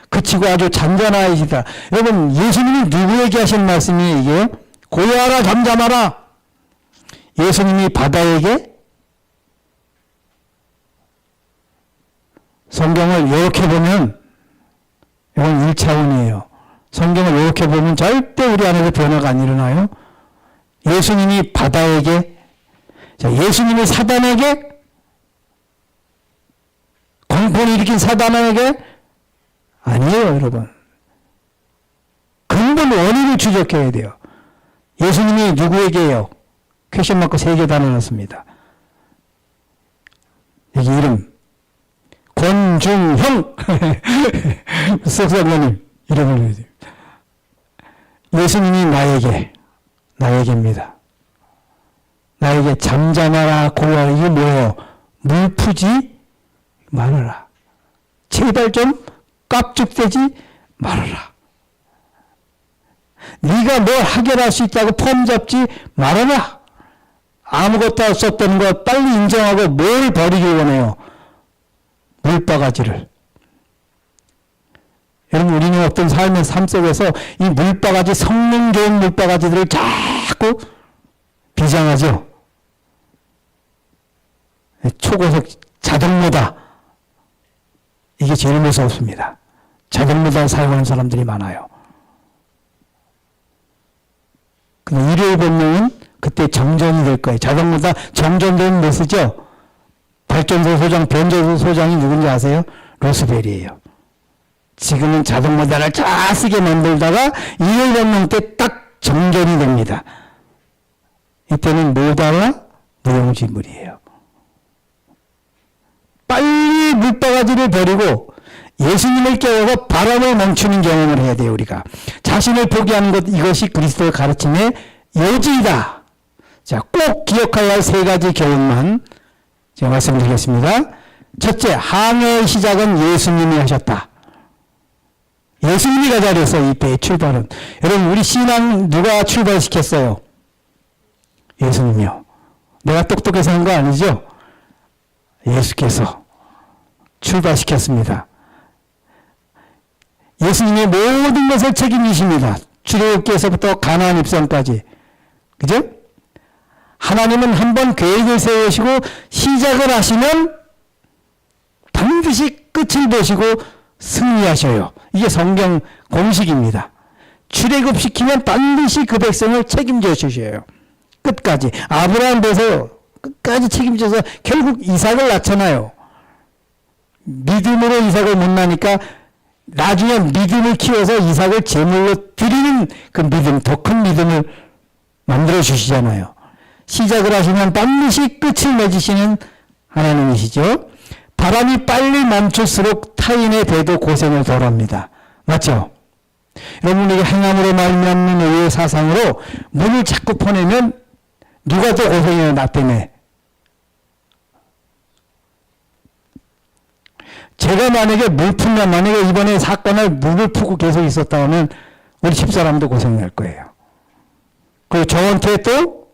그치고 아주 잔잔하시다. 여러분, 예수님이 누구에게 하신 말씀이에요, 이게? 고요하라, 잠잠하라. 예수님이 바다에게? 성경을 이렇게 보면 이건 1차원이에요. 성경을 이렇게 보면 절대 우리 안에서 변화가 안 일어나요. 예수님이 바다에게, 자, 예수님이 사단에게, 공포를 일으킨 사단에게? 아니에요, 여러분. 근본 원인을 추적해야 돼요. 예수님이 누구에게요? 퀘션 마크 3개 달아놨습니다. 여기 이름. 권중형. 석사님 이름을 해야 돼요. 예수님이 나에게입니다. 나에게 잠잠하라 고요하라. 이게 뭐예요? 물 푸지 말아라. 제발 좀 깝죽대지 말아라. 네가 뭘 해결할 수 있다고 폼 잡지 말아라. 아무것도 할 수 없다는 거 빨리 인정하고 뭘 버리길 원해요? 물바가지를. 여러분, 우리는 어떤 삶의 삶 속에서 이 물바가지, 성능 좋은 물바가지들을 자꾸 비장하죠. 초고속 자동모다. 이게 제일 무섭습니다. 자동모다 사용하는 사람들이 많아요. 근데 일요일 본능은 그때 정전이 될 거예요. 자동모다 정전되면 뭐 쓰죠? 발전소 소장, 변전소 소장이 누군지 아세요? 로스벨이에요. 지금은 자동모다를 잘 쓰게 만들다가 일요일 본능 때 딱 정전이 됩니다. 이때는 못 알아? 무용지물이에요. 빨리 물바가지를 버리고 예수님을 깨워서 바람을 멈추는 경험을 해야 돼요. 우리가 자신을 포기하는 것, 이것이 그리스도의 가르침의 요지이다. 자, 꼭 기억해야 할 세 가지 교훈만 제가 말씀드리겠습니다. 첫째, 항해의 시작은 예수님이 하셨다. 예수님이 가자 그래서 이 배의 출발은. 여러분, 우리 신앙 누가 출발시켰어요? 예수님이요. 내가 똑똑해서 한 거 아니죠? 예수께서 출발시켰습니다. 예수님의 모든 것을 책임지십니다. 출애굽기에서부터 가나안 입성까지. 그죠? 하나님은 한번 계획을 세우시고 시작을 하시면 반드시 끝을 보시고 승리하셔요. 이게 성경 공식입니다. 출애굽시키면 반드시 그 백성을 책임져 주셔요. 끝까지. 아브라함 돼서 끝까지 책임져서 결국 이삭을 낳잖아요. 믿음으로 이삭을 못 낳으니까 나중에 믿음을 키워서 이삭을 제물로 드리는 그 믿음, 더 큰 믿음을 만들어 주시잖아요. 시작을 하시면 반드시 끝을 맺으시는 하나님이시죠. 바람이 빨리 멈출수록 타인의 배도 고생을 덜합니다. 맞죠? 여러분에게 행함으로 말미암는 의의 사상으로 물을 자꾸 퍼내면 누가 더 고생해요? 나 때문에. 제가 만약에 물 풀면, 만약에 이번에 사건을 물을 푸고 계속 있었다 하면 우리 집사람도 고생할 거예요. 그리고 저한테 또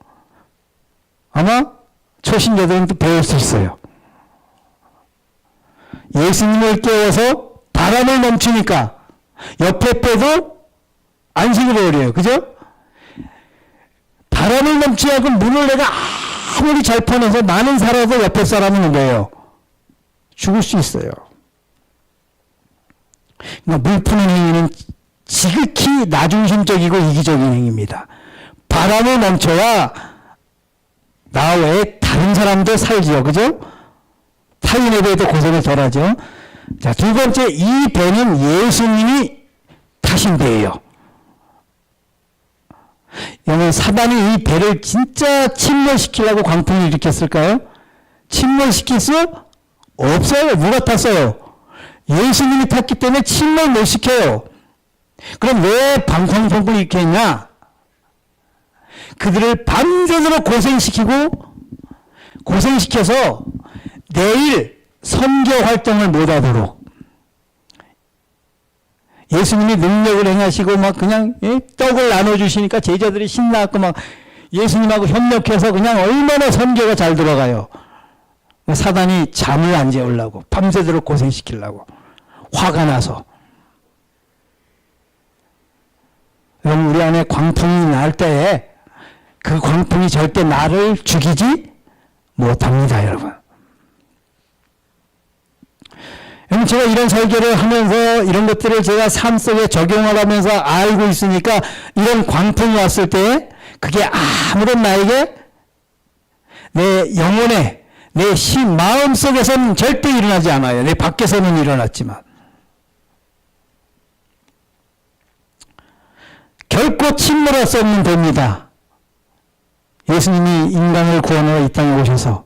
아마 초신자들은 또 배울 수 있어요. 예수님을 깨워서 바람을 멈추니까 옆에 빼도 안식을 해버려요. 그죠? 바람을 멈추지 않고 물을 내가 아무리 잘 퍼내서 나는 살아도 옆에 사람은 뭐예요? 죽을 수 있어요. 그러니까 물 푸는 행위는 지극히 나중심적이고 이기적인 행위입니다. 바람을 멈춰야 나 외에 다른 사람도 살지요. 그죠? 타인에 대해서 고생을 덜하죠. 자, 두 번째, 이 배는 예수님이 타신 배예요. 여러분, 사단이 이 배를 진짜 침몰시키려고 광풍을 일으켰을까요? 침몰시킬 수 없어요. 누가 탔어요? 예수님이 탔기 때문에 침몰 못 시켜요. 그럼 왜 방광풍을 일으켰냐? 그들을 밤새도록 고생시켜서 내일 선교 활동을 못하도록 예수님이 능력을 행하시고 막 그냥 떡을 나눠주시니까 제자들이 신나갖고 막 예수님하고 협력해서 그냥 얼마나 선교가 잘 들어가요. 사단이 잠을 안 재우려고 밤새도록 고생시키려고 화가 나서. 여러분, 우리 안에 광풍이 날 때에 그 광풍이 절대 나를 죽이지 못합니다. 여러분, 제가 이런 설교를 하면서 이런 것들을 제가 삶 속에 적용을 하면서 알고 있으니까 이런 광풍이 왔을 때 그게 아무런 나에게 내 영혼에 내 마음 속에서는 절대 일어나지 않아요. 내 밖에서는 일어났지만 결코 침몰할 수 없는 배입니다. 예수님이 인간을 구원하러 이 땅에 오셔서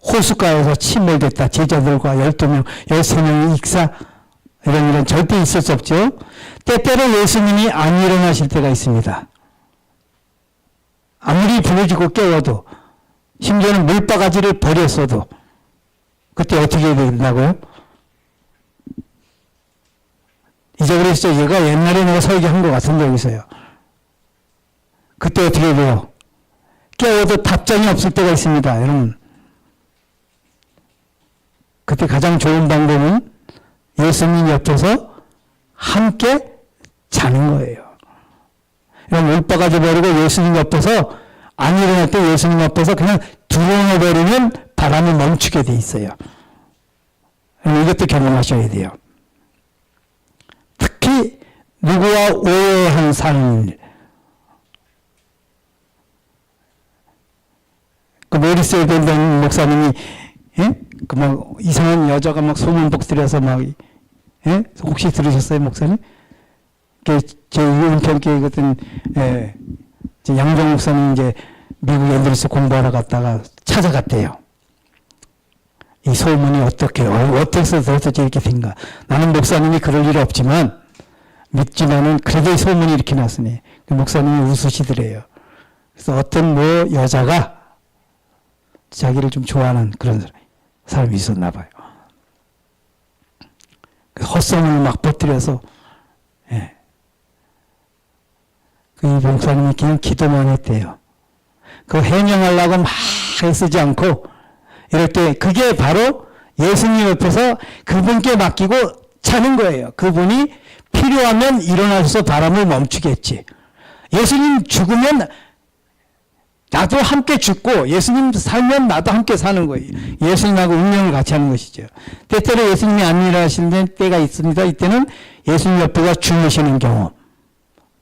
호숫가에서 침몰됐다. 제자들과 12명, 13명이 익사 이런 절대 있을 수 없죠. 때때로 예수님이 안 일어나실 때가 있습니다. 아무리 부르짖고 깨워도 심지어는 물바가지를 버렸어도 그때 어떻게 해야 된다고요? 잊어버렸죠. 얘가 옛날에 내가 설교한 것 같은데 여기서요. 그때 어떻게 해야 돼요? 깨워도 답장이 없을 때가 있습니다. 여러분, 그때 가장 좋은 방법은 예수님 옆에서 함께 자는 거예요. 여러분, 물바가지 버리고 예수님 옆에서 안 일어날 때 예수님 앞에서 그냥 두려워버리면 바람이 멈추게 돼 있어요. 이것도 경험하셔야 돼요. 특히 누구와 오해한 삶. 그 메리스에 된다는 목사님이 그 막 이상한 여자가 막 소문복 들여서 막 혹시 들으셨어요, 목사님? 제 은평교회 같은 양정 목사님 이제 미국 앤드루스 공부하러 갔다가 찾아갔대요. 이 소문이 어떻게 해서 이렇게 된가. 나는 목사님이 그럴 일 없지만 믿지만은 그래도 이 소문이 이렇게 났으니 목사님이 웃으시더래요. 그래서 어떤 여자가 자기를 좀 좋아하는 그런 사람이 있었나 봐요. 헛소문을 막 퍼뜨려서 이 목사님이 그냥 기도만 했대요. 그 해명하려고 막 애쓰지 않고 이럴 때 그게 바로 예수님 옆에서 그분께 맡기고 차는 거예요. 그분이 필요하면 일어나서 바람을 멈추겠지. 예수님 죽으면 나도 함께 죽고 예수님 살면 나도 함께 사는 거예요. 예수님하고 운명을 같이 하는 것이죠. 때때로 예수님이 안 일어나시는 때가 있습니다. 이때는 예수님 옆에가 주무시는 경험.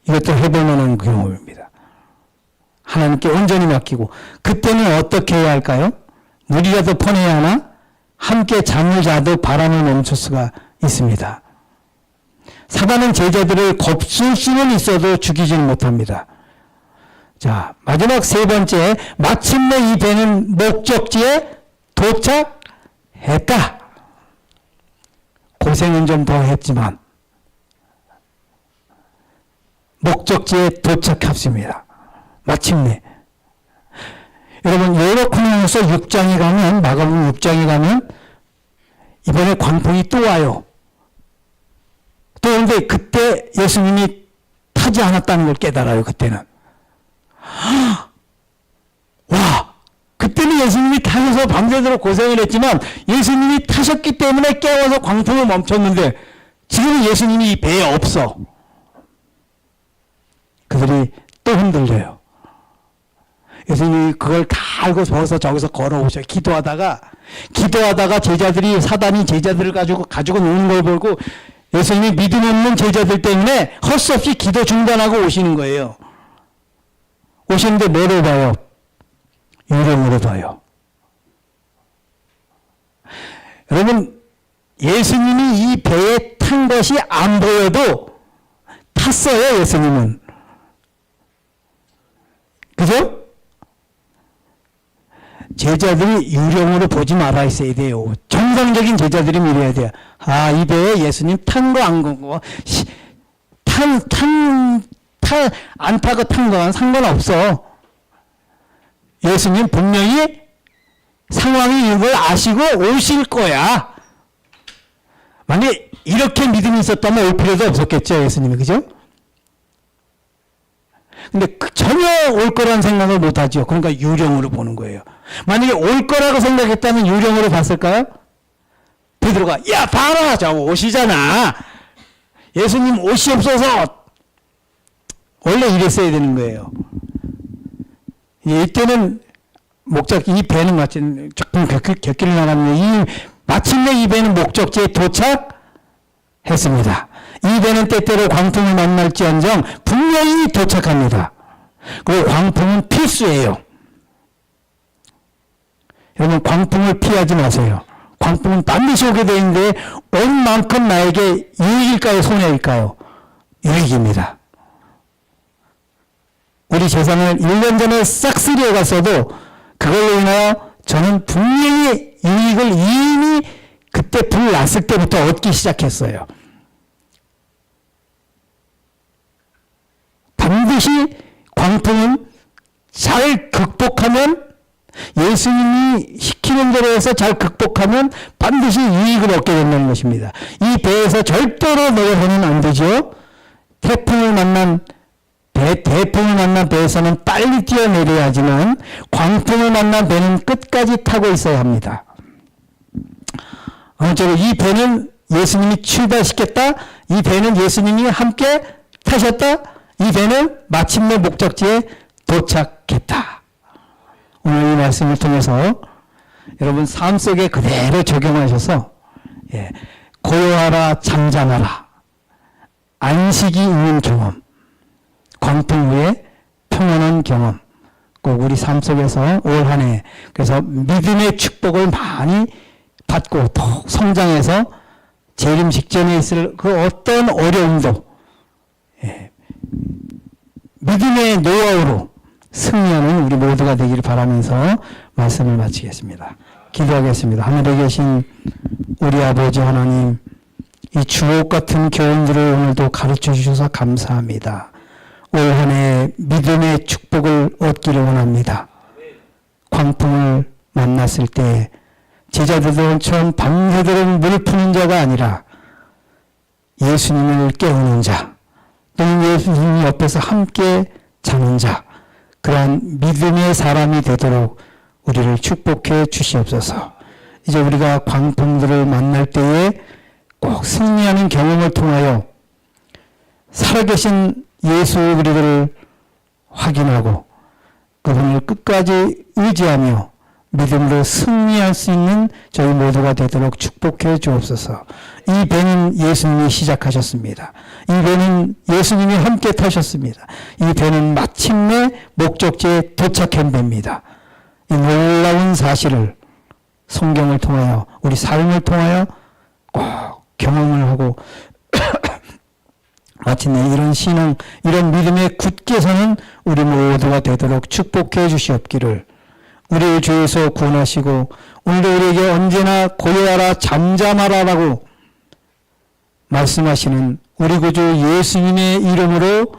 이것도 해볼 만한 경험입니다. 하나님께 온전히 맡기고 그때는 어떻게 해야 할까요? 물이라도 퍼내야 하나? 함께 잠을 자도 바람을 멈출 수가 있습니다. 사단은 제자들을 겁쓸 수는 있어도 죽이지는 못합니다. 자, 마지막 세 번째, 마침내 이 배는 목적지에 도착했다. 고생은 좀 더 했지만 목적지에 도착했습니다. 마침내. 여러분, 요르단강에서 6장에 가면, 마가복음 6장에 가면 이번에 광풍이 또 와요. 또 그런데 그때 예수님이 타지 않았다는 걸 깨달아요. 그때는. 와, 그때는 예수님이 타셔서 밤새도록 고생을 했지만 예수님이 타셨기 때문에 깨워서 광풍을 멈췄는데 지금은 예수님이 이 배에 없어. 그들이 또 흔들려요. 예수님이 그걸 다 알고 서서 저기서 걸어오셔요. 기도하다가 제자들이, 사단이 제자들을 가지고 노는 걸 보고 예수님이 믿음 없는 제자들 때문에 헛수없이 기도 중단하고 오시는 거예요. 오시는데 뭐로 봐요? 유령으로 봐요. 여러분, 예수님이 이 배에 탄 것이 안 보여도 탔어요, 예수님은. 그죠? 제자들이 유령으로 보지 말아 있어야 돼요. 정상적인 제자들이 이래야 돼요. 아, 이 배에 예수님 탄 거 안 거, 안 타고 탄 거는 상관없어. 예수님 분명히 상황이 이런 걸 아시고 오실 거야. 만약에 이렇게 믿음이 있었다면 올 필요도 없었겠죠, 예수님이. 그죠? 근데 전혀 올 거란 생각을 못 하죠. 그러니까 유령으로 보는 거예요. 만약에 올 거라고 생각했다면 유령으로 봤을까요? 베드로가, 야, 봐라! 저 오시잖아! 예수님 오시옵소서! 원래 이랬어야 되는 거예요. 이때는 이 배는 마침 조금 곁길을 나갔는데 마침내 이 배는 목적지에 도착했습니다. 이 배는 때때로 광풍을 만날지언정 분명히 도착합니다. 그리고 광풍은 필수예요. 여러분, 광풍을 피하지 마세요. 광풍은 반드시 오게 되어 있는데 온 만큼 나에게 유익일까요, 손해일까요? 유익입니다. 우리 재산을 1년 전에 싹 쓸어 갔어도 그걸로 인하여 저는 분명히 유익을 이미 그때 불 났을 때부터 얻기 시작했어요. 반드시 광풍은 잘 극복하면, 예수님이 시키는 대로 해서 잘 극복하면 반드시 유익을 얻게 된다는 것입니다. 이 배에서 절대로 내려서는 안 되죠. 태풍을 만난 배에서는 빨리 뛰어내려야 하지만 광풍을 만난 배는 끝까지 타고 있어야 합니다. 아무쪼록 이 배는 예수님이 출발시켰다. 이 배는 예수님이 함께 타셨다. 이 배는 마침내 목적지에 도착했다. 오늘 이 말씀을 통해서 여러분 삶 속에 그대로 적용하셔서 고요하라, 잠잠하라, 안식이 있는 경험, 광풍 후에 평안한 경험, 꼭 우리 삶 속에서 올 한 해 그래서 믿음의 축복을 많이 받고 더 성장해서 재림 직전에 있을 그 어떤 어려움도 믿음의 노하우로 승리하는 우리 모두가 되기를 바라면서 말씀을 마치겠습니다. 기도하겠습니다. 하늘에 계신 우리 아버지 하나님, 이 주옥 같은 교훈들을 오늘도 가르쳐 주셔서 감사합니다. 올 한 해 믿음의 축복을 얻기를 원합니다. 광풍을 만났을 때 제자들처럼 밤새도록 물 푸는 자가 아니라 예수님을 깨우는 자, 또는 예수님 옆에서 함께 자는 자, 그러한 믿음의 사람이 되도록 우리를 축복해 주시옵소서. 이제 우리가 광풍들을 만날 때에 꼭 승리하는 경험을 통하여 살아계신 예수 그리스도를 확인하고 그분을 끝까지 의지하며 믿음으로 승리할 수 있는 저희 모두가 되도록 축복해 주옵소서. 이 배는 예수님이 시작하셨습니다. 이 배는 예수님이 함께 타셨습니다. 이 배는 마침내 목적지에 도착한 배입니다. 이 놀라운 사실을 성경을 통하여 우리 삶을 통하여 꼭 경험을 하고 마침내 이런 신앙, 이런 믿음에 굳게 서는 우리 모두가 되도록 축복해 주시옵기를 우리의 죄에서 구원하시고 오늘도 우리에게 언제나 고요하라 잠잠하라라고 말씀하시는 우리 구주 예수님의 이름으로